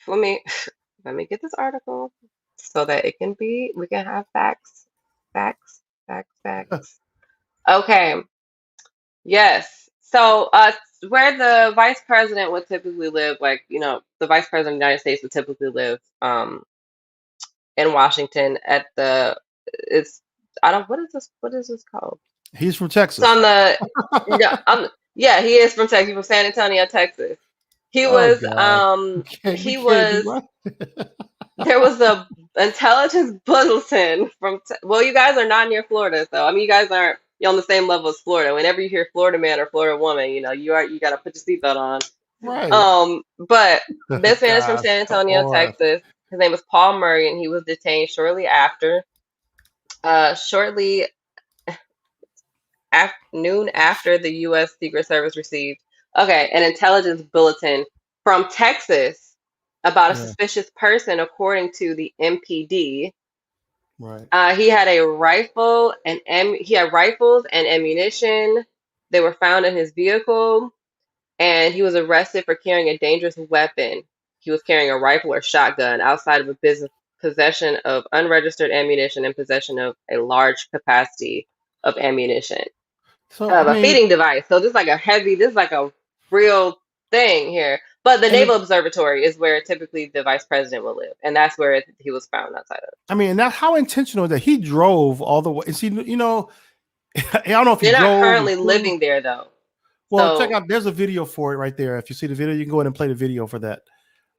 let me let me get this article so that we can have facts. Facts, facts, facts. Okay. Yes. So where the vice president would typically live, like, the vice president of the United States would typically live in Washington at the it's I don't what is this called? He's from It's Texas. on the yeah, he is from Texas, from San Antonio, Texas. He Oh was God, we he can't do was what? there was a intelligence bulletin from well, you guys are not near Florida, so I mean you guys aren't you're on the same level as Florida. Whenever you hear Florida man or Florida woman, you gotta put your seatbelt on. Right. But this man is from Gosh, San come Antonio, on. Texas. His name was Paul Murray, and he was detained shortly afternoon after the U.S. Secret Service received an intelligence bulletin from Texas about a Yeah. suspicious person, according to the MPD. Right. He had a rifle and he had rifles and ammunition. They were found in his vehicle, and he was arrested for carrying a dangerous weapon. He was carrying a rifle or shotgun outside of a business, possession of unregistered ammunition, and possession of a large capacity of ammunition So I of a mean, feeding device. So this is like a real thing here. But the and Naval Observatory is where typically the vice president will live, and that's where he was found outside of. I mean, that how intentional is that he drove all the way. And see, I don't know if he They're not drove. currently living there though. Well, check So out. There's a video for it right there. If you see the video, you can go ahead and play the video for that.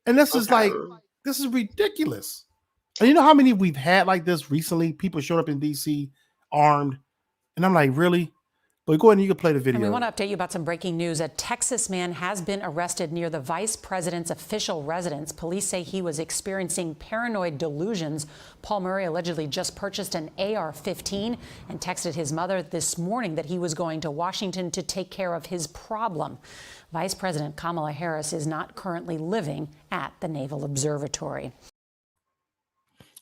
And this is like, this is ridiculous. And you know how many we've had like this recently? People showed up in DC armed, and I'm like, really? But go ahead and you can play the video. And we want to update you about some breaking news. A Texas man has been arrested near the vice president's official residence. Police say he was experiencing paranoid delusions. Paul Murray allegedly just purchased an AR-15 and texted his mother this morning that he was going to Washington to take care of his problem. Vice President Kamala Harris is not currently living at the Naval Observatory.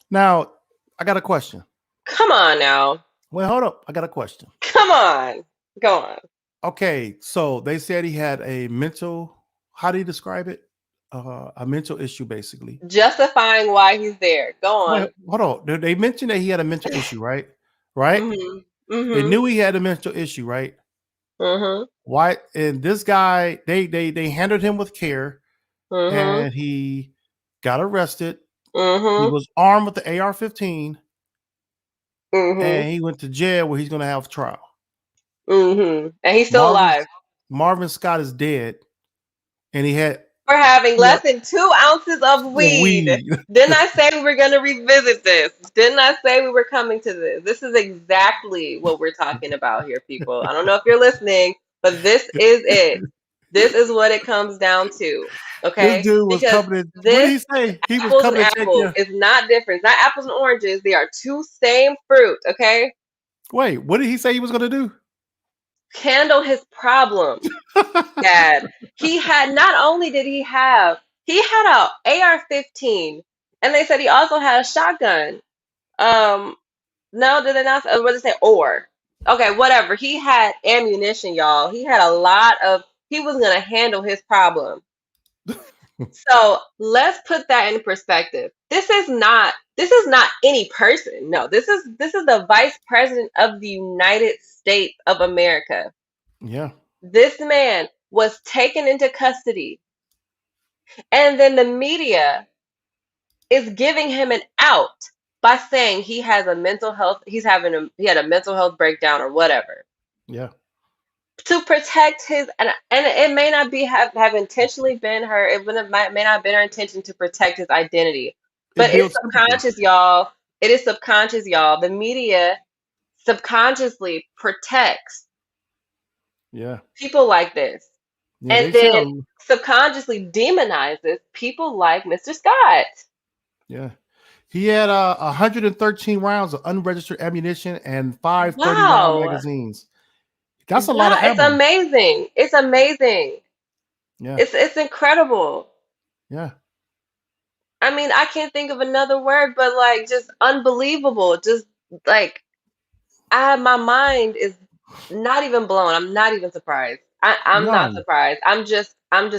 Now, I got a question. come on now. Well, hold up. I got a question. Come on. Go on. Okay, so they said he had a mental, how do you describe it? A mental issue, basically. Justifying why he's there. Go on. Wait, hold on. They mentioned that he had a mental issue, right? Right? Mhm. They Mhm. knew he had a mental issue, right? Mhm. Why? And this guy, they handled him with care, Mhm. and he got arrested. He Mhm. was armed with the AR-15, Mhm. and he went to jail where he's going to have trial. Mhm. And he's still alive Marvin Scott is dead, and he had for having less than 2 ounces of weed. Didn't I say we were going to revisit this? Didn't I say we were coming to this? This is exactly what we're talking about here, people. I don't know if you're listening, but this is it. This is what it comes down to. Okay? This dude was Because coming. What did this he say? He was apples and coming to take apples you. is not different. It's not apples and oranges. They are two same fruit. Okay? Wait, what did he say he was going to do? Handle his problem, Dad. He had not only did he had a AR-15, and they said he also had a shotgun. No, did they not? What did they say? Or okay, whatever. He had ammunition, y'all. He had a lot of. He was gonna handle his problem. So let's put that in perspective. This is not any person. No, this is the Vice President of the United States of America. Yeah. This man was taken into custody, and then the media is giving him an out by saying he has a mental health. He had a mental health breakdown or whatever. Yeah. To protect his and it may not be have intentionally been her. May not have been her intention to protect his identity, but it's subconscious, y'all. It is subconscious, y'all. The media subconsciously protects Yeah. people like this, Yeah. and They said, then subconsciously demonizes people like Mr. Scott. yeah. He had 113 rounds of unregistered ammunition and 5 30-round Wow. magazines. That's a lot of Wow, it's ammo. amazing. It's amazing. Yeah. It's incredible. Yeah. I mean, I can't think of another word, but like just unbelievable. Just like my mind is not even blown. I'm not even surprised. I'm not None. surprised. I'm just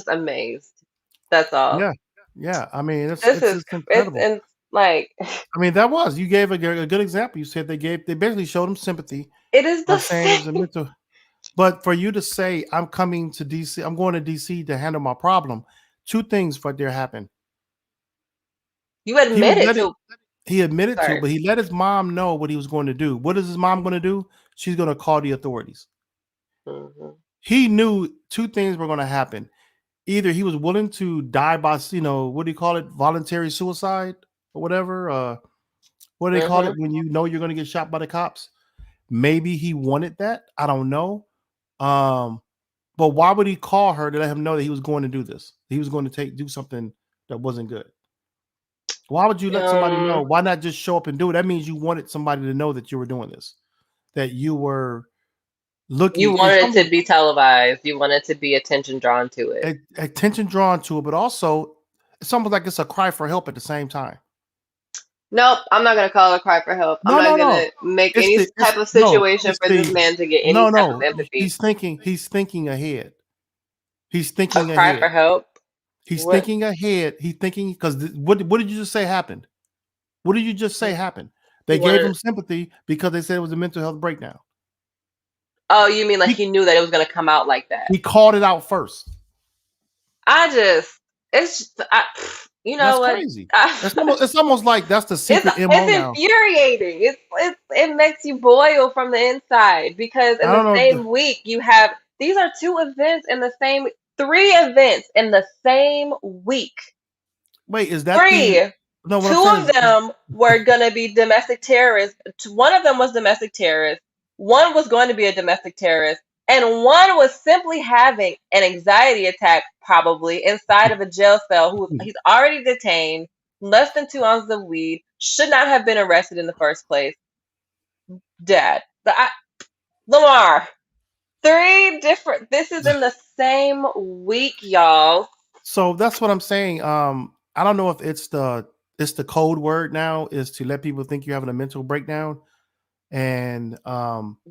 amazed. That's all. Yeah. Yeah. I mean, This it's is just it's incredible. and like I mean, you gave a good example. You said they basically showed him sympathy it is by the saying it was a same. mental. But for you to say, I'm coming to DC, I'm going to DC to handle my problem, two things for there happened. You He was admitted letting to. he admitted to, Sorry. but he let his mom know what he was going to do. What is his mom going to do? She's going to call the authorities. Mhm. He knew two things were going to happen. Either he was willing to die by, what do you call it? Voluntary suicide or whatever. What do they call it Mhm. when you know you're going to get shot by the cops? Maybe he wanted that. I don't know. But why would he call her to let him know that he was going to do this? He was going to do something that wasn't good. Why would you let somebody know? Um, Why not just show up and do it? That means you wanted somebody to know that you were doing this, that you were you looking. It's wanted it to almost be televised. You wanted to be attention drawn to it. attention drawn to it, but also it's almost like it's a cry for help at the same time. Nope, I'm not gonna call a cry for help. I'm No, not no, gonna no. make It's any the type it's of no. situation It's for this the man to get any no, type of no. empathy. He's thinking ahead. He's A thinking cry for ahead. help. He's What thinking ahead. He's thinking because what did you just say happened? What did you just say happened? he They gave wanted? him sympathy because they said it was a mental health breakdown. Oh, you mean like He he knew that it was gonna come out like that? he called it out first. I just, it's just, you know That's what? crazy. It's almost like that's the It's secret MO it's now. infuriating. It makes you boil from the inside because in I the don't know if same week you have these are three events in the same week. wait, is that the Three. no what I'm Two saying of them were going to be domestic terrorists. One of them was domestic terrorist. One was going to be a domestic terrorist. And one was simply having an anxiety attack, probably inside of a jail cell. He's already detained, less than 2 ounces of weed, should not have been arrested in the first place. Dead. Lamar, three different. This is in the same week, y'all. so that's what I'm saying. I don't know if it's the code word now is to let people think you're having a mental breakdown and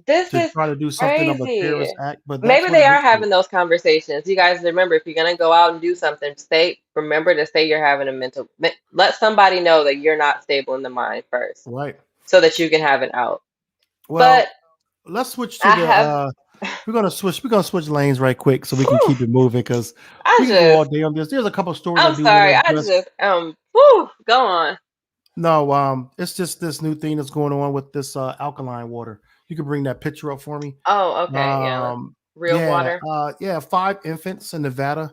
This to is try to do something of a crazy. terrorist act, but that's Maybe what they it are is. having those conversations. You guys remember, if you're gonna go out and do something, remember to say you're having let somebody know that you're not stable in the mind first, Right. so that you can have an out. But Well, let's switch to I the have, we're gonna switch lanes right quick so we can whew, keep it moving because I we can go all just, day on this. There's a couple of stories I I'm do want sorry, to I address. just, whew, go on. No, it's just this new thing that's going on with this alkaline water. You can bring that picture up for me. Oh, okay, yeah, real Yeah, water. 5 infants in Nevada,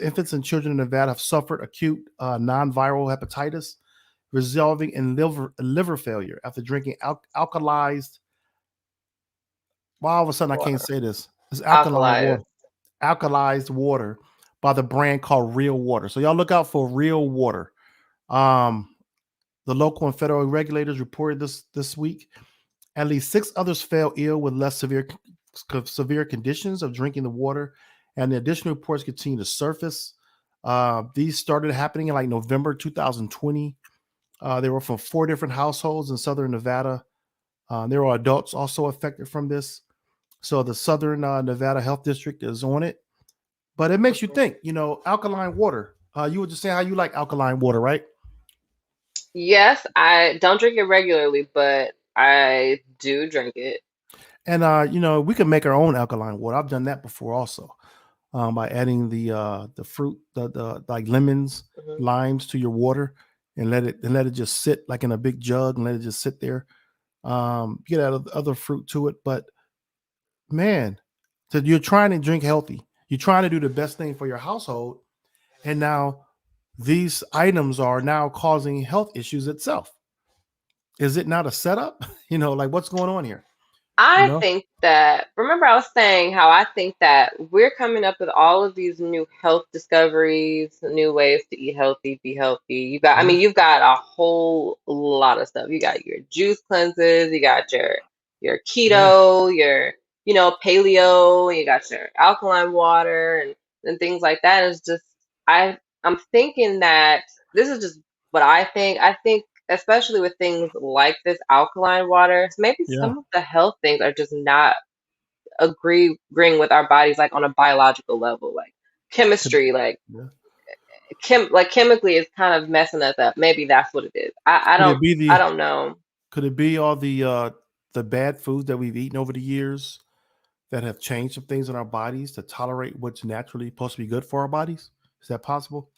infants and children in Nevada have suffered acute non-viral hepatitis, resulting in liver failure after drinking alkalized. Well, all of a sudden I can't Water, say this. It's alkaline alkalized. water, alkalized water by the brand called Real Water. So y'all look out for Real Water. Um, the local and federal regulators reported this week. At least 6 others fell ill with less severe conditions of drinking the water, and the additional reports continue to surface. These started happening in like November 2020. They were from 4 different households in southern Nevada. There are adults also affected from this. So the Southern Nevada Health District is on it. But it makes you think, alkaline water. You were just saying how you like alkaline water, right? Yes, I don't drink it regularly, but I do drink it. And we can make our own alkaline water. I've done that before also. By adding the fruit, the like lemons, Mhm. limes to your water and let it just sit like in a big jug and let it just sit there. You get other fruit to it, but man, so you're trying to drink healthy. You're trying to do the best thing for your household, and now these items are now causing health issues itself. Is it not a setup? Like what's going on here? You I know? think that, remember I was saying how I think that we're coming up with all of these new health discoveries, new ways to eat healthy, be healthy. I Mhm. mean, you've got a whole lot of stuff. You got your juice cleanses, you got your Yeah. keto, your, paleo, and you got your alkaline water and things like that. It's just, I'm thinking that this is just what I think. I think especially with things like this alkaline water, maybe Yeah. some of the health things are just not agreeing with our bodies, like on a biological level, like Could, chemistry, like yeah. chemically it's kind of messing us up. Maybe that's what it is. Could it be I the don't know. could it be all the bad foods that we've eaten over the years that have changed some things in our bodies to tolerate what's naturally supposed to be good for our bodies? Is that possible?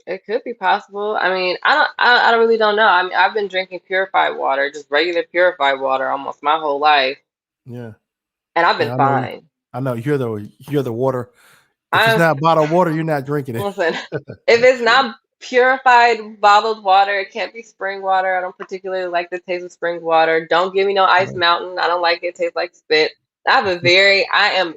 It could be possible. I mean, I really don't know. I mean, I've been drinking purified water, just regular purified water almost my whole life, Yeah. and I've been Yeah, I know. fine. I know. You're the water. If it's I'm not bottled water, you're not drinking it. Listen, if it's not purified bottled water, it can't be spring water. I don't particularly like the taste of spring water. Don't give me no Ice Yeah. Mountain. I don't like it. It tastes like spit. I am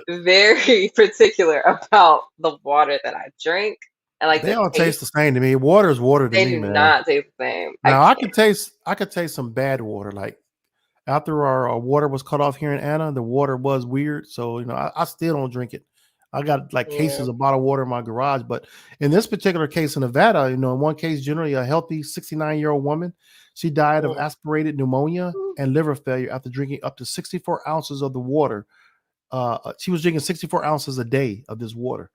very particular about the water that I drink. I like They the all taste taste. the same to me. Water is water to They me, do man. not taste the same. I Now can't. I could taste some bad water. Like after our water was cut off here in Anna, the water was weird. So I still don't drink it. I got like Yeah. cases of bottled water in my garage. But in this particular case in Nevada, in one case, generally a healthy 69-year-old woman, she died of Mm. aspirated pneumonia and liver failure after drinking up to 64 ounces of the water. She was drinking 64 ounces a day of this water.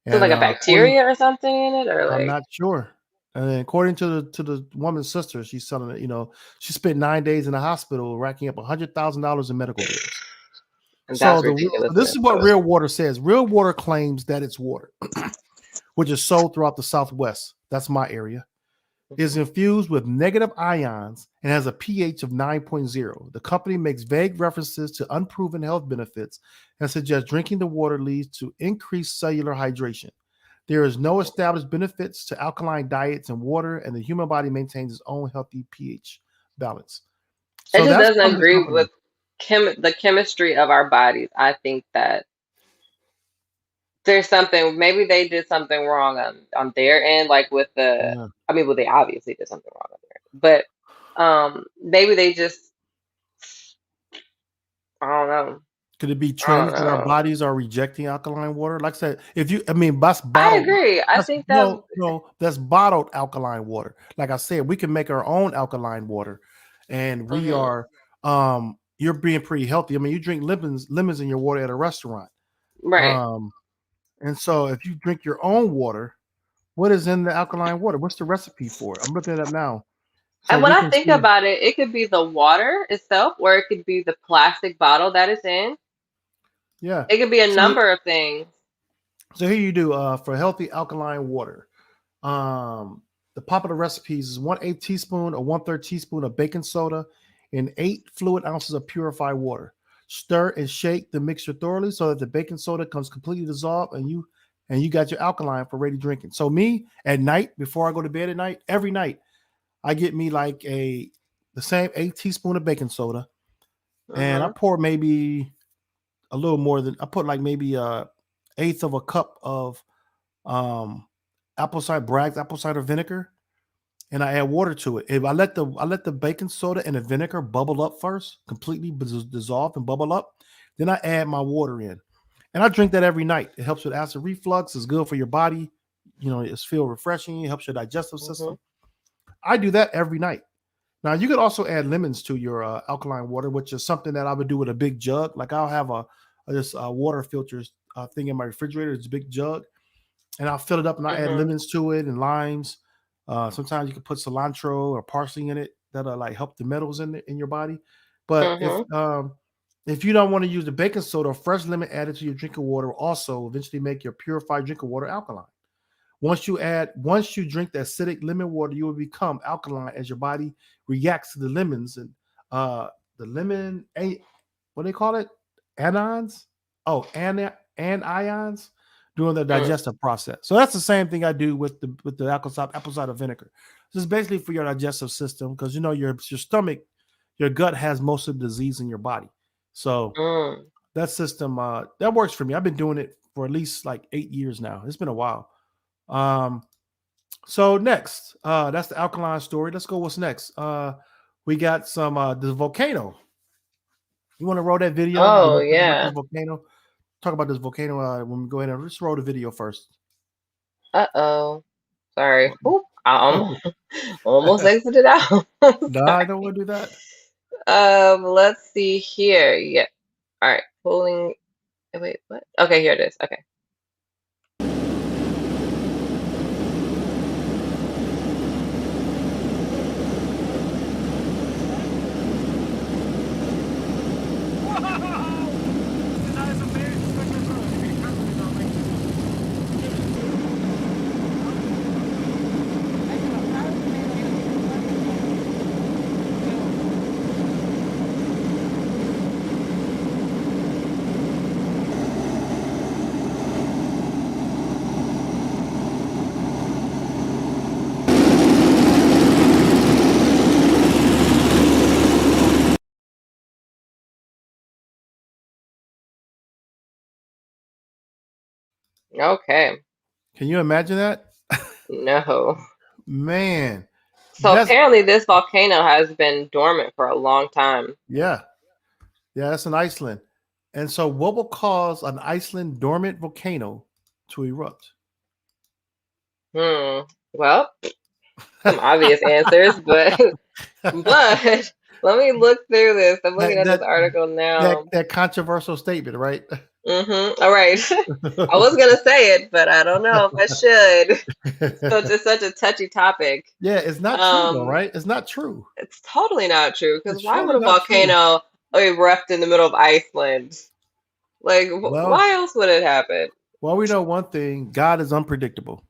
So And like a according bacteria or something in it, or I'm like. not sure. And then according to the woman's sister, she's selling it. She spent 9 days in the hospital, racking up $100,000 in medical bills. And So that's this ridiculousness. is what Real Water says. Real Water claims that it's water, which is sold throughout the Southwest. That's my area. Is infused with negative ions and has a pH of 9.0. The company makes vague references to unproven health benefits and suggests drinking the water leads to increased cellular hydration. There is no established benefits to alkaline diets and water, and the human body maintains its own healthy pH balance. It So just that's doesn't from the agree company. with the chemistry of our bodies. I think that there's something, maybe they did something wrong on their end, like with the, Yeah. I mean, well, they obviously did something wrong on their end, but maybe they just, I don't know. Could it be I don't trends that our know. bodies are rejecting alkaline water? Like I said, I mean, that's I bottled. agree. I That's think that, no, that's bottled alkaline water. Like I said, we can make our own alkaline water, and we mhm, are. You're being pretty healthy. I mean, you drink lemons in your water at a restaurant. right. Um, and so if you drink your own water, what is in the alkaline water? What's the recipe for it? I'm looking it up now, so And when we I can think see. about it, it could be the water itself, or it could be the plastic bottle that it's in. Yeah. It could be a See, number of things. so here you do for healthy alkaline water. Um, the popular recipes is 1/8 teaspoon or 1/3 teaspoon of baking soda and 8 fluid ounces of purified water. Stir and shake the mixture thoroughly so that the baking soda comes completely dissolved, and you got your alkaline for ready drinking. So me at night before I go to bed at night, every night I get me like the same 8 teaspoon of baking soda, and I Hmm. pour maybe a little more than I put like maybe a eighth of a cup of um Bragg's apple cider vinegar, and I add water to it. If I let the baking soda and the vinegar bubble up first, completely dissolve and bubble up, then I add my water in, and I drink that every night. It helps with acid reflux. It's good for your body. It's feel refreshing. It helps your digestive Hmm. system. I do that every night. Now you could also add lemons to your alkaline water, which is something that I would do with a big jug. Like I'll have this water filters thing in my refrigerator. It's a big jug, and I'll fill it up and I add Hmm. lemons to it and limes. Sometimes you can put cilantro or parsley in it that'll like help the metals in your body. But Hmm. if you don't want to use the baking soda, fresh lemon added to your drinking water will also eventually make your purified drinking water alkaline. Once you drink the acidic lemon water, you will become alkaline as your body reacts to the lemons and the lemon, what do they call it? Anions? Oh, anions during the Hmm. digestive process. So that's the same thing I do with the apple cider vinegar. This is basically for your digestive system because your stomach your gut has most of the disease in your body. So Mm. that system that works for me. I've been doing it for at least like 8 years now. It's been a while. So next, that's the alkaline story. Let's go. What's next? We got some the volcano. You want to roll that video? You Oh, want to talk about yeah. this volcano? Talk about this volcano when we go ahead and let's roll the video first. Uh-oh. Sorry. Oop, I almost exited out. No, I don't want to do that. Let's see here. Yeah. All right. Pulling. Wait, what? Okay, here it is. Okay. Okay. Can you imagine that? No. Man, So that's apparently this volcano has been dormant for a long time. yeah, that's in Iceland. And so, what will cause an Iceland dormant volcano to erupt? Well, some obvious answers, but but let me look through this. I'm looking that at this that article now. that controversial statement, right? All right. I was gonna say it, but I don't know if I should. So it's just such a touchy topic. Yeah, it's not true though, right? It's not true. It's totally not true because It's why would surely a not true. volcano erupt in the middle of Iceland? Like, Well, why else would it happen? well, we know one thing: God is unpredictable.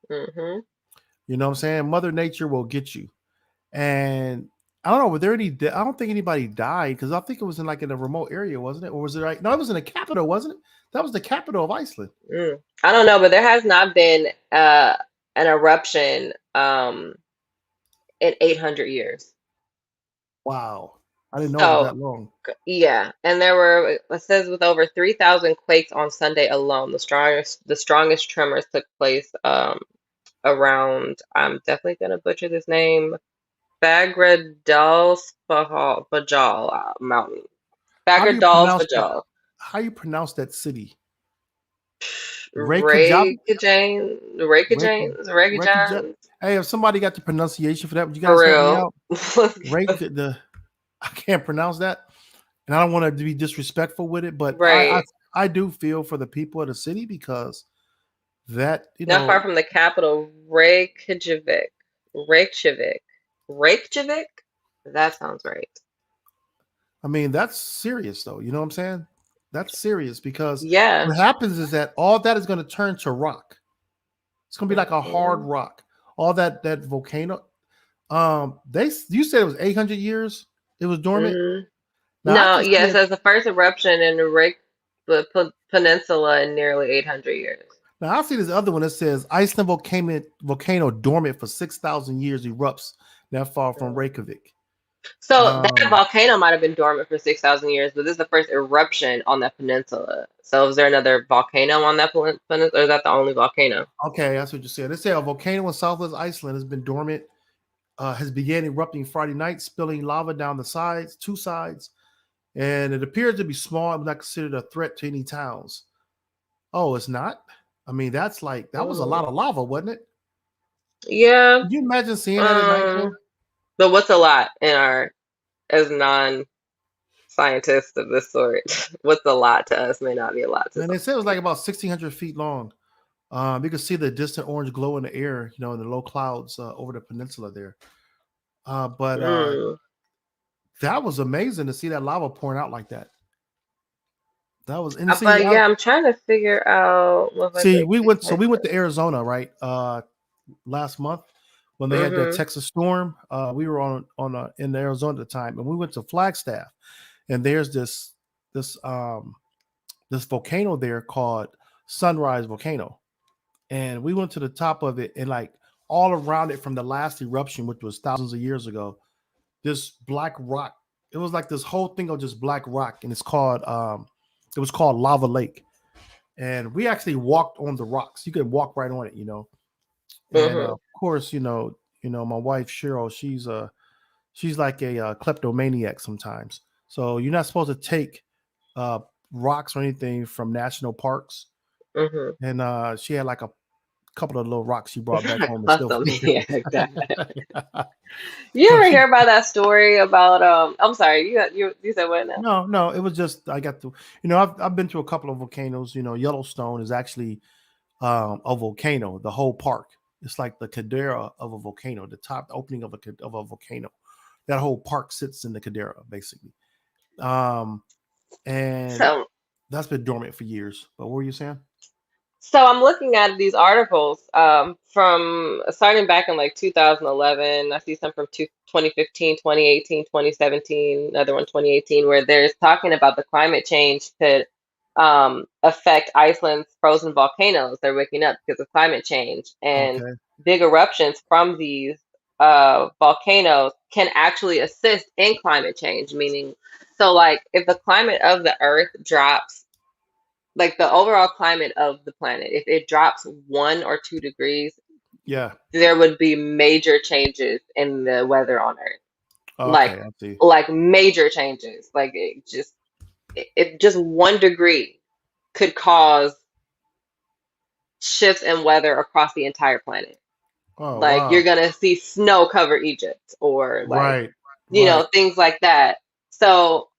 Hmm. You know what I'm saying? Mother Nature will get you. And I don't know, were there any? I don't think anybody died because I think it was in like in a remote area, wasn't it? Or was it right? No, it was in the capital, wasn't it? That was the capital of Iceland. I don't know, but there has not been an eruption in 800 years. Wow, I didn't know it was So, that long. yeah, and there were, it says, with over 3,000 quakes on Sunday alone. The strongest tremors took place around, I'm definitely gonna butcher this name, Fagradalsfjall mountain. How do you pronounce that? Fagradalsfjall. How you pronounce that city? Reykjavik. Reykjanes, Reykjavik. Reykjanes, Hey, if somebody got the pronunciation for that, would you for guys help me real. out? I can't pronounce that, and I don't want to be disrespectful with it, but Right. I do feel for the people of the city because that Not far from the capital, Reykjavik. Reykjavik. Reykjavik? That sounds right. I mean, that's serious though. You know what I'm saying? That's serious because Yeah. what happens is that all that is going to turn to rock. It's going to be like a hard Mhm. rock. All that volcano. You said it was 800 years. It was dormant. Mhm. Now I No, can see yes, it. as the first eruption in the Peninsula in nearly 800 years. Now I see this other one that says Iceland volcano dormant for 6,000 years erupts that far from Reykjavik. So that Um, volcano might have been dormant for 6,000 years, but this is the first eruption on that peninsula. So is there another volcano on that peninsula, or is that the only volcano? okay, that's what you said. They say a volcano in southwest Iceland has been dormant. Has began erupting Friday night, spilling lava down the two sides, and it appears to be small and not considered a threat to any towns. Oh, it's not? I mean, that was a lot of lava, wasn't it? Yeah. Could you imagine seeing that at night, though? But what's a lot in our, as non-scientists of this sort? What's a lot to us may not be a lot to And they some. said it was like about 1,600 feet long. You could see the distant orange glow in the air, in the low clouds over the peninsula there. But that was amazing to see that lava pouring out like that. That was, and see, But yeah, I'm trying to figure out what was it. we went to Arizona, right? Last month when they had that Mm-hmm. Texas storm. We were in Arizona at the time, and we went to Flagstaff, and there's this volcano there called Sunrise Volcano, and we went to the top of it, and like all around it from the last eruption, which was thousands of years ago, this black rock. It was like this whole thing of just black rock, and it's called it was called Lava Lake. And we actually walked on the rocks. You could walk right on it, you know. And Mm-hmm. of course, my wife Cheryl, she's like a kleptomaniac sometimes. So you're not supposed to take uh, rocks or anything from national parks. Mm-hmm. And she had like a couple of little rocks she brought back home and still Kleptomaniac. You so ever she hear about that story about I'm sorry, you said what now? no, it was just I got to I've been to a couple of volcanoes. Yellowstone is actually a volcano, the whole park. It's like the caldera of a volcano, the top opening of a volcano. That whole park sits in the caldera, basically. And So that's been dormant for years. But what were you saying? So I'm looking at these articles from starting back in like 2011. I see some from 2015, 2018, 2017, another one 2018, where there's talking about the climate change could affect Iceland's frozen volcanoes. They're waking up because of climate change, and Okay. big eruptions from these volcanoes can actually assist in climate change. Meaning, so like if the climate of the Earth drops, like the overall climate of the planet, if it drops 1 or 2 degrees, Yeah. there would be major changes in the weather on Earth. Like Okay. I see. like major changes. Like it just 1 degree could cause shifts in weather across the entire planet. Oh Like you're wow. gonna see snow cover Egypt or like, Right. Right. things like that. So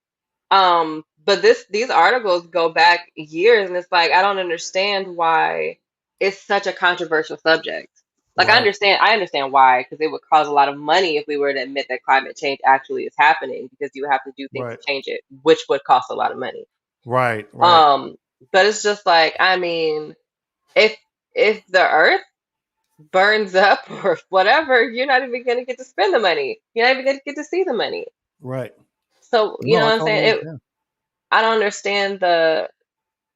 but these articles go back years, and it's like I don't understand why it's such a controversial subject. Like Right. I understand why, because it would cause a lot of money if we were to admit that climate change actually is happening, because you would have to do things to Right. change it, which would cost a lot of money. Right. Right. Um, but it's just like, I mean, if the earth burns up or whatever, you're not even gonna get to spend the money. You're not even gonna get to see the money. Right. So, you No, know I what I'm totally saying? understand. I don't understand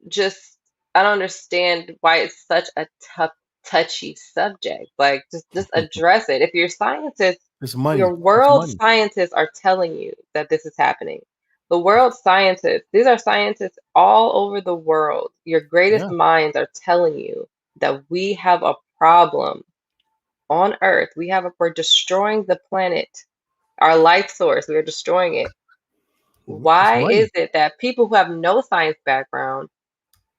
just I don't understand why it's such a tough, touchy subject. Like just address it. If you're scientists, It's money. your It's world money. scientists are telling you that this is happening. The world scientists, these are scientists all over the world. Your greatest Yeah. minds are telling you that we have a problem on Earth. We're destroying the planet, our life source. We are destroying it. It's Why money. is it that people who have no science background,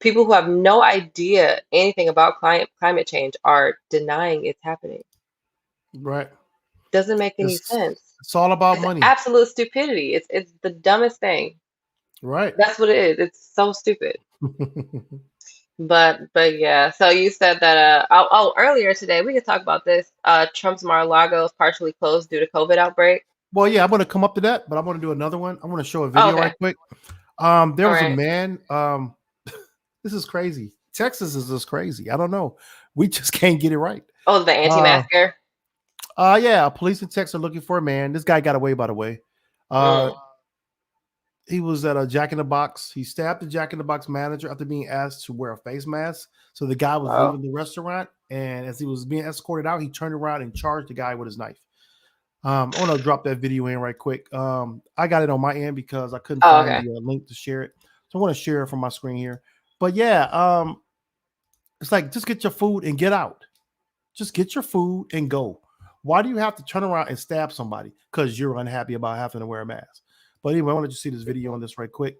people who have no idea anything about climate change, are denying it's happening? Right. Doesn't make any It's sense. it's all about It's money. absolute stupidity. It's the dumbest thing. Right. That's what it is. It's so stupid. But yeah. So you said that earlier today we could talk about this. Trump's Mar-a-Lago is partially closed due to COVID outbreak. Well, yeah, I'm gonna come up to that, but I want to do another one. I want to show a Oh, video okay. right quick. There All was a right. man. This is crazy. Texas is just crazy. I don't know. We just can't get it right. Oh, the Uh, anti-masker. yeah. Police in Texas are looking for a man. This guy got away, by the way. Mm. He was at a Jack in the Box. He stabbed the Jack in the Box manager after being asked to wear a face mask. So the guy was Wow. leaving the restaurant, and as he was being escorted out, he turned around and charged the guy with his knife. I want to drop that video in right quick. I got it on my end because I couldn't Oh, find okay. the link to share it. So I want to share it from my screen here. But yeah, it's like just get your food and get out. Just get your food and go. Why do you have to turn around and stab somebody? Because you're unhappy about having to wear a mask. But anyway, I want to just see this video on this right quick.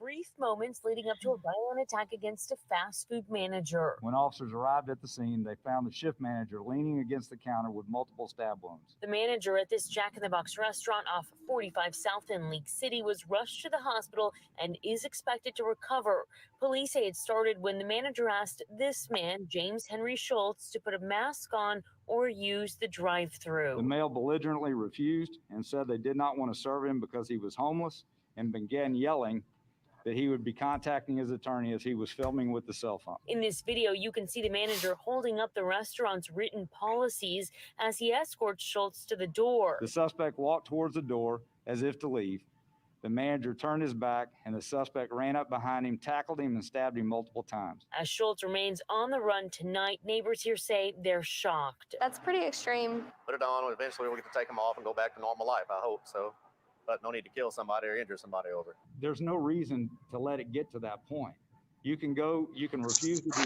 Brief moments leading up to a violent attack against a fast food manager. When officers arrived at the scene, they found the shift manager leaning against the counter with multiple stab wounds. The manager at this Jack in the Box restaurant off 45 South in League City was rushed to the hospital and is expected to recover. Police say it started when the manager asked this man, James Henry Schultz, to put a mask on or use the drive-thru. The male belligerently refused and said they did not want to serve him because he was homeless, and began yelling that he would be contacting his attorney as he was filming with the cell phone. In this video, you can see the manager holding up the restaurant's written policies as he escorts Schultz to the door. The suspect walked towards the door as if to leave, The manager turned his back, and the suspect ran up behind him, tackled him, and stabbed him multiple times. As Schultz remains on the run tonight, neighbors here say they're shocked. That's pretty extreme. Put it on, eventually we'll get to take them off and go back to normal life. I hope so. But no need to kill somebody or injure somebody over it. There's no reason to let it get to that point. You can refuse to do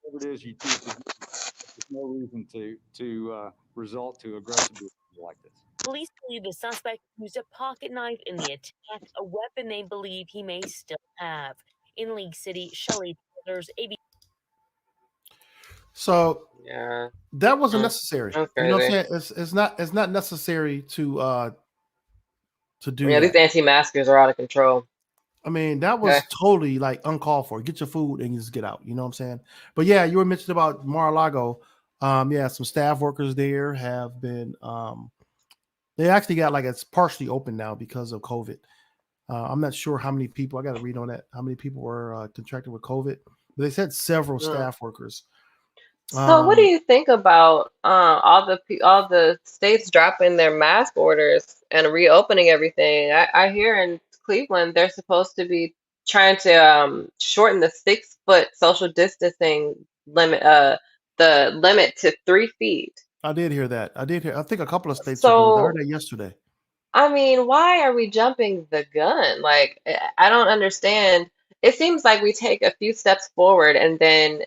whatever it is you choose to do. There's no reason to resort to aggressive behavior like this. Police believe the suspect used a pocket knife in the attack, a weapon they believe he may still have. In League City, Shelley Brothers, AB. So Yeah. that wasn't necessary. That's You know what I'm crazy. saying? It's not necessary to do Yeah, these that. anti-maskers are out of control. I mean, that was Okay. totally like uncalled for. Get your food and you just get out. You know what I'm saying? But yeah, you were mentioning about Mar-a-Lago. Yeah, some staff workers there have been they actually got like it's partially open now because of COVID. I'm not sure how many people, I got to read on that, how many people were contracted with COVID. But they said several staff workers. So what do you think about all the states dropping their mask orders and reopening everything? I hear in Cleveland they're supposed to be trying to shorten the 6-foot social distancing limit, the limit to 3 feet. I did hear that. I think a couple of states are doing. I heard So that yesterday. I mean, why are we jumping the gun? Like, I don't understand. It seems like we take a few steps forward and then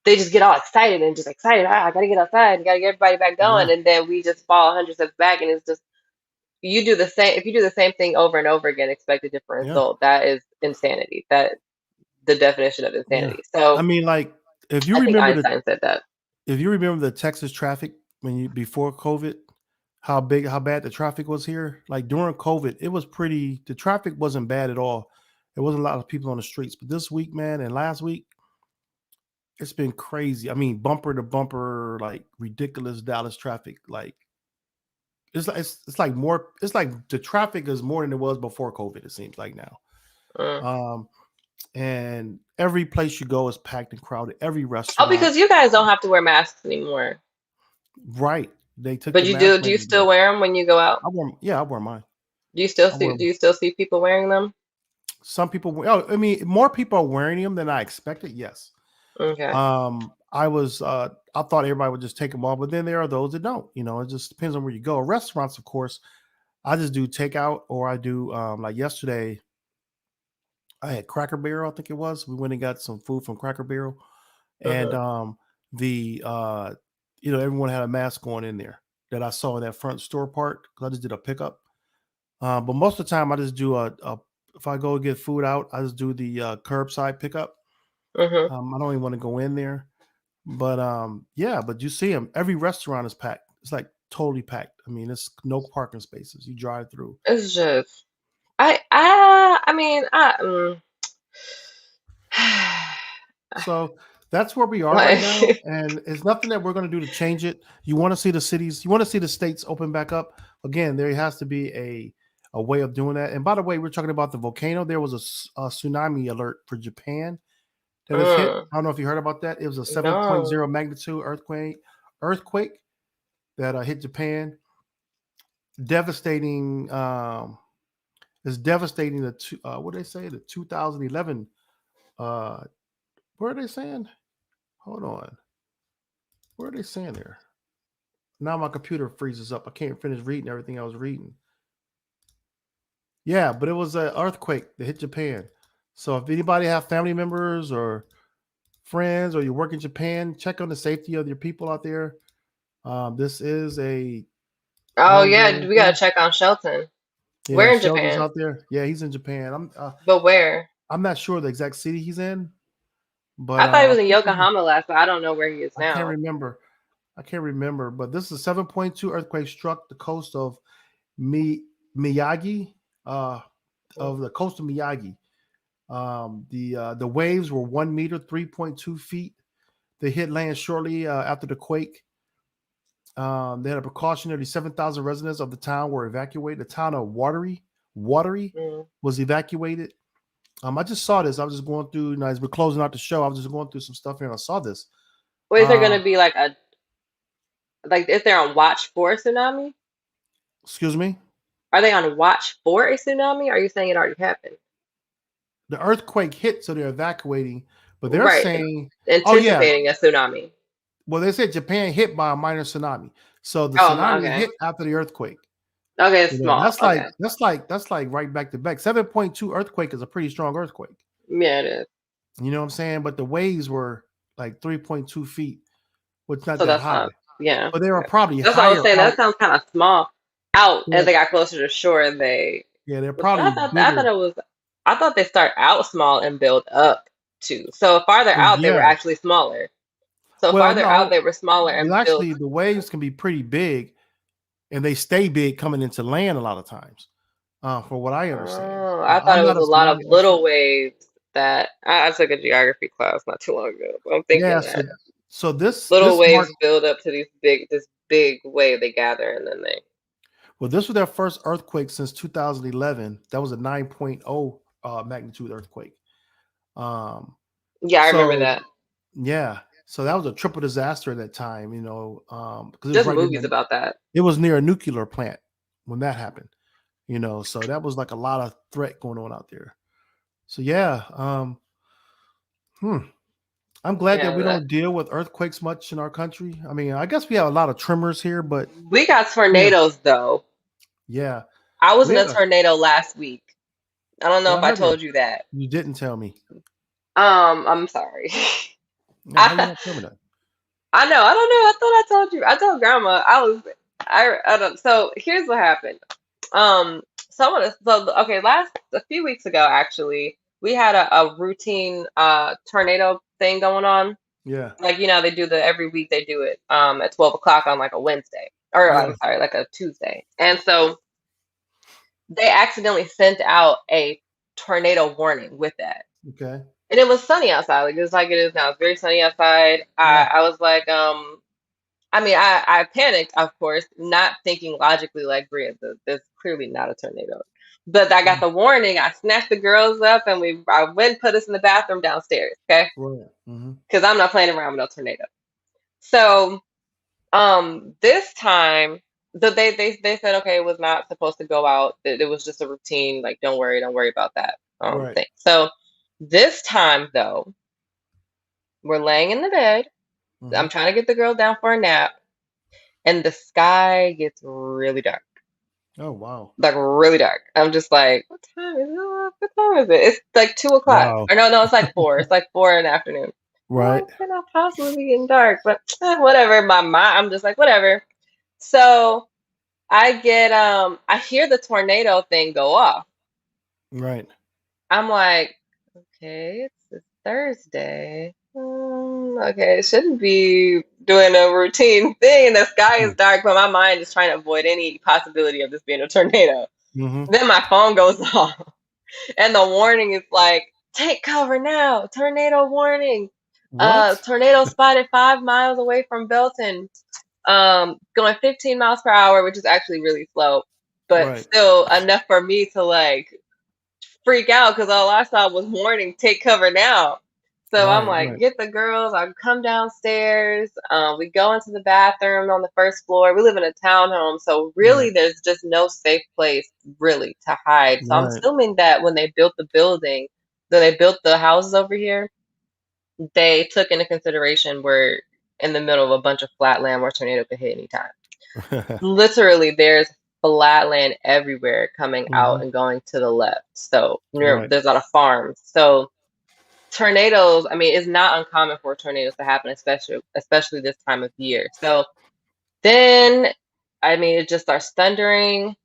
they just get all excited and just excited. I gotta get outside, gotta get everybody back going, Yeah. and then we just fall 100 steps back, and it's just you do the same. If you do the same thing over and over again, expect a different Yeah. result. That is insanity. That the definition of Yeah. insanity. So I mean, like if you I think remember Einstein said that. if you remember the Texas traffic before COVID, how bad the traffic was here. Like during COVID, the traffic wasn't bad at all. There wasn't a lot of people on the streets. But this week, man, and last week, it's been crazy. I mean, bumper to bumper, like ridiculous Dallas traffic. Like it's like more. It's like the traffic is more than it was before COVID. It seems like now. And every place you go is packed and crowded. Every Oh, restaurant, because you guys don't have to wear masks anymore. right? They took But the you mask do. Do you mandate still away. wear them when you go out? I wear mine. Do you still I wear see? Do you still see people wearing them? some people. Oh, I mean, more people are wearing them than I expected. Yes. Okay. I thought everybody would just take them off, but then there are those that don't. You know, it just depends on where you go. Restaurants, of course, I just do takeout, or I do like yesterday. I had Cracker Barrel, I think it was. We went and got some food from Cracker Barrel, and everyone had a mask going in there that I saw in that front store part because I just did a pickup. But most of the time, I just do if I go get food out, I just do the curbside pickup. I don't even want to go in there, but but you see them. Every restaurant is packed. It's like totally packed. I mean, it's no parking spaces. You drive through. It's just So that's where we are right now, and it's nothing that we're going to do to change it. You want to see the cities, you want to see the states open back up again. There has to be a way of doing that. And by the way, we're talking about the volcano. There was a tsunami alert for Japan that has hit. I don't know if you heard about that. It was a 7.0 magnitude earthquake that hit Japan. Devastating. It's devastating. What did they say? The 2011. What are they saying? Hold on. What are they saying there? Now my computer freezes up. I can't finish reading everything I was reading. Yeah, but it was an earthquake that hit Japan. So if anybody have family members or friends or you work in Japan, check on the safety of your people out there. This is a yeah, we gotta check on Shelton. Yeah, Where in Sheldon's Japan? out there. Yeah, he's in Japan. But where? I'm not sure the exact city he's in, but I thought he was in I think Yokohama last, but I don't know where he is I can't now. remember. But this is a 7.2 earthquake struck the coast of Miyagi, of the coast of Miyagi. The waves were 1 meter, 3.2 feet. They hit land shortly after the quake. They had a precautionary 7,000 residents of the town were evacuated. The town of Watery was evacuated. I just saw this. I was just going through, as we're closing out the show, I was just going through some stuff here and I saw this. Wait, is there gonna be is there on watch for tsunami? Excuse me? are they on watch for a tsunami? Or are you saying it already happened? The earthquake hit, so they're evacuating. But they're Right. saying, oh yeah, Anticipating a tsunami. well they said Japan hit by a minor tsunami. So the Oh, tsunami okay. hit after the earthquake. Okay, it's You know, small. Okay. that's like right back to back. 7.2 earthquake is a pretty strong earthquake. Yeah, it is. You know what I'm saying? But the waves were like 3.2 feet, which is not So that that's high. not, yeah. But they were probably That's what I was higher saying. out. That sounds kind of small. Out Yeah, as they got closer to shore, they. yeah, they're But see, probably bigger. I thought they start out small and build up too. So farther Well, out, they were yeah. actually smaller. So Well, farther out, no. they were smaller and Well, built. actually, the waves can be pretty big, and they stay big coming into land a lot of times. For what I understand, Oh, I thought I'm it not was a a lot of tsunami little expert. waves that I took a geography class not too long ago. But I'm Yeah, thinking that so little this waves marked build up to this big wave they gather and then they. well, this was their first earthquake since 2011. That was a 9.0 magnitude earthquake. Um, Yeah, I remember so that. yeah, so that was a triple disaster at that time. You know, because it was There's right in movies about that. it was near a nuclear plant when that happened. You know, so that was like a lot of threat going on out there. So yeah, I'm glad that Yeah, we don't deal with earthquakes much in our country. I mean, I guess we have a lot of tremors here, but we got yeah, tornadoes though. yeah, I was we in a had a tornado last week. I don't know yeah. if I I heard that told you that. you didn't tell me. I'm sorry. Yeah, how you not tell me that? I know. I don't know. I thought I told you. I told grandma. I don't. So here's what happened. Um. Okay. A few weeks ago, actually, we had a routine tornado thing going on. Yeah, Like they do every week they do it at 12 o'clock on like a Wednesday or yeah, I'm sorry, like a Tuesday. And so they accidentally sent out a tornado warning with that. okay, And it was sunny outside, like just like it is now. It's very sunny outside. yeah, I was like, I mean, I panicked, of course, not thinking logically like, Bria, there's clearly not a tornado. But I got mm, the warning. I snatched the girls up and I went and put us in the bathroom downstairs, okay? right, Because I'm not playing around with no tornado. So, this time, they said, okay, it was not supposed to go out. It was just a routine. Like, don't worry about that right, thing. So, this time though, we're laying in the bed. hmm I'm trying to get the girl down for a nap, and the sky gets really dark, oh wow, like really dark. I'm just like, what time is it? What time is it? It's like 2 o'clock. wow, Or no, it's like 4. It's like 4 in the afternoon. Why right, could I possibly be getting dark? But whatever. My mind, I'm just like, whatever. So I hear the tornado thing go off. right, I'm like, okay, it's Thursday. Okay, it shouldn't be doing a routine thing. The sky is dark, but my mind is trying to avoid any possibility of this being a tornado. mm-hmm. Then my phone goes off, and the warning is like, take cover now, tornado warning. What? Tornado spotted 5 miles away from Belton. Going 15 miles per hour, which is actually really slow, but Right, still enough for me to like freak out because all I saw was warning, take cover now. So I'm right, like, right, get the girls. I come downstairs. We go into the bathroom on the first floor. We live in a townhome, so right, really there's just no safe place really to hide. So I'm right, assuming that when they built the building, when they built the houses over here, they took into consideration we're in the middle of a bunch of flat land where a tornado could hit anytime. Literally, there's flat land everywhere coming out hmm and going to the left. So right, there's a lot of farms. So tornadoes, I mean, it's not uncommon for tornadoes to happen, especially this time of year. So then, I mean, it just starts thundering.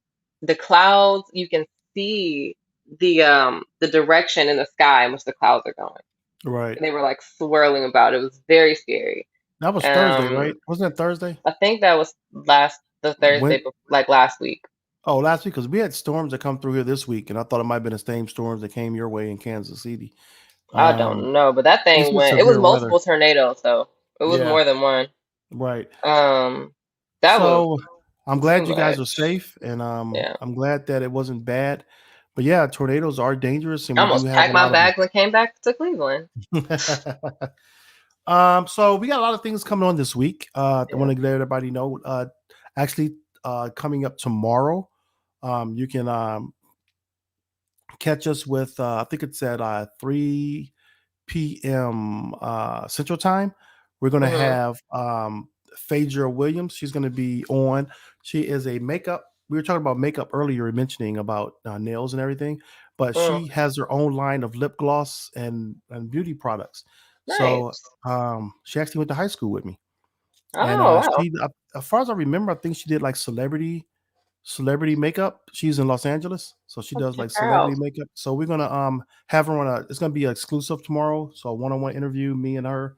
The clouds, you can see the direction in the sky in which the clouds are going. right. And they were like swirling about. It was very scary. That was Thursday, Um, right? Wasn't it Thursday? I think that was the When? Thursday, like last week. Oh, last week because we had storms that come through here this week, and I thought it might have been the same storms that came your way in Kansas City. I Um, don't know, but that it's thing just went. It was severe weather. multiple tornadoes, so it was Yeah, more than one. right. Um, that was So I'm too glad you guys are much. safe, and Yeah, I'm glad that it wasn't bad. But yeah, tornadoes are dangerous, and I we do almost have a packed my lot of bags and came back to Cleveland. them. So we got a lot of things coming on this week. I Yeah. want to let everybody know. Actually, coming up tomorrow, You can catch us with I think it's at 3 p.m. Central Time. We're going to Mhm. have Phaedra Williams. She's going to be on. She is a makeup. We were talking about makeup earlier, mentioning about nails and everything, but Mm. she has her own line of lip gloss and beauty products. So Nice. she actually went to high school with me, and Oh, wow. as far as I remember, I think she did like celebrity makeup. She's in Los Angeles, so she Let's does check like her out. celebrity makeup. So we're gonna have her on it's gonna be exclusive tomorrow. So a one-on-one interview, me and her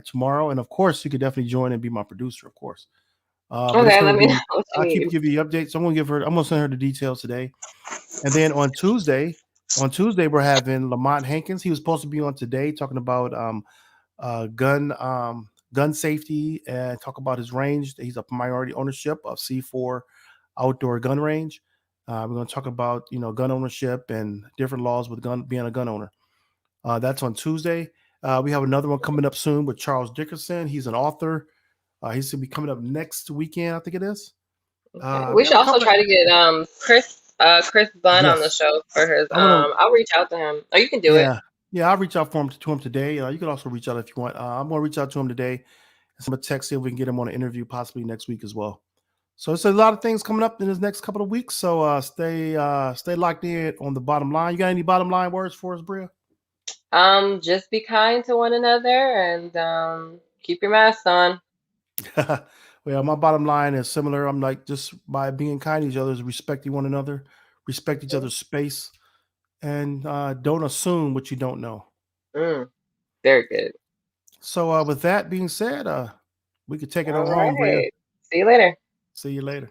tomorrow. And of course, you could definitely join and be my producer, of course. But it's Okay, gonna let me know be what you I'll keep need. giving you updates. I'm gonna send her the details today. And then on Tuesday, we're having Lamont Hankins. He was supposed to be on today talking about gun safety and talk about his range. He's a minority ownership of C4 outdoor gun range. We're going to talk about gun ownership and different laws with being a gun owner. That's on Tuesday. We have another one coming up soon with Charles Dickerson. He's an author. He's going to be coming up next weekend, I think it is. Okay. We We have should a also couple of try to get Chris Bunn on the yes. show for his I'm gonna I'll reach out to him. Oh, you can do it. yeah, I'll reach out to him today. You can also reach out if you want. I'm gonna reach out to him today. And I'm gonna text see if we can get him on an interview possibly next week as well. So it's a lot of things coming up in this next couple of weeks. So stay locked in on the bottom line. You got any bottom line words for us, Bria? Just be kind to one another and keep your mask on. Well, my bottom line is similar. I'm like just by being kind to each other, is respecting one another, respect each other's space, and don't assume what you don't know. Mm, very good. So with that being said, we could take it All on home, Bria. right. See you later. See you later.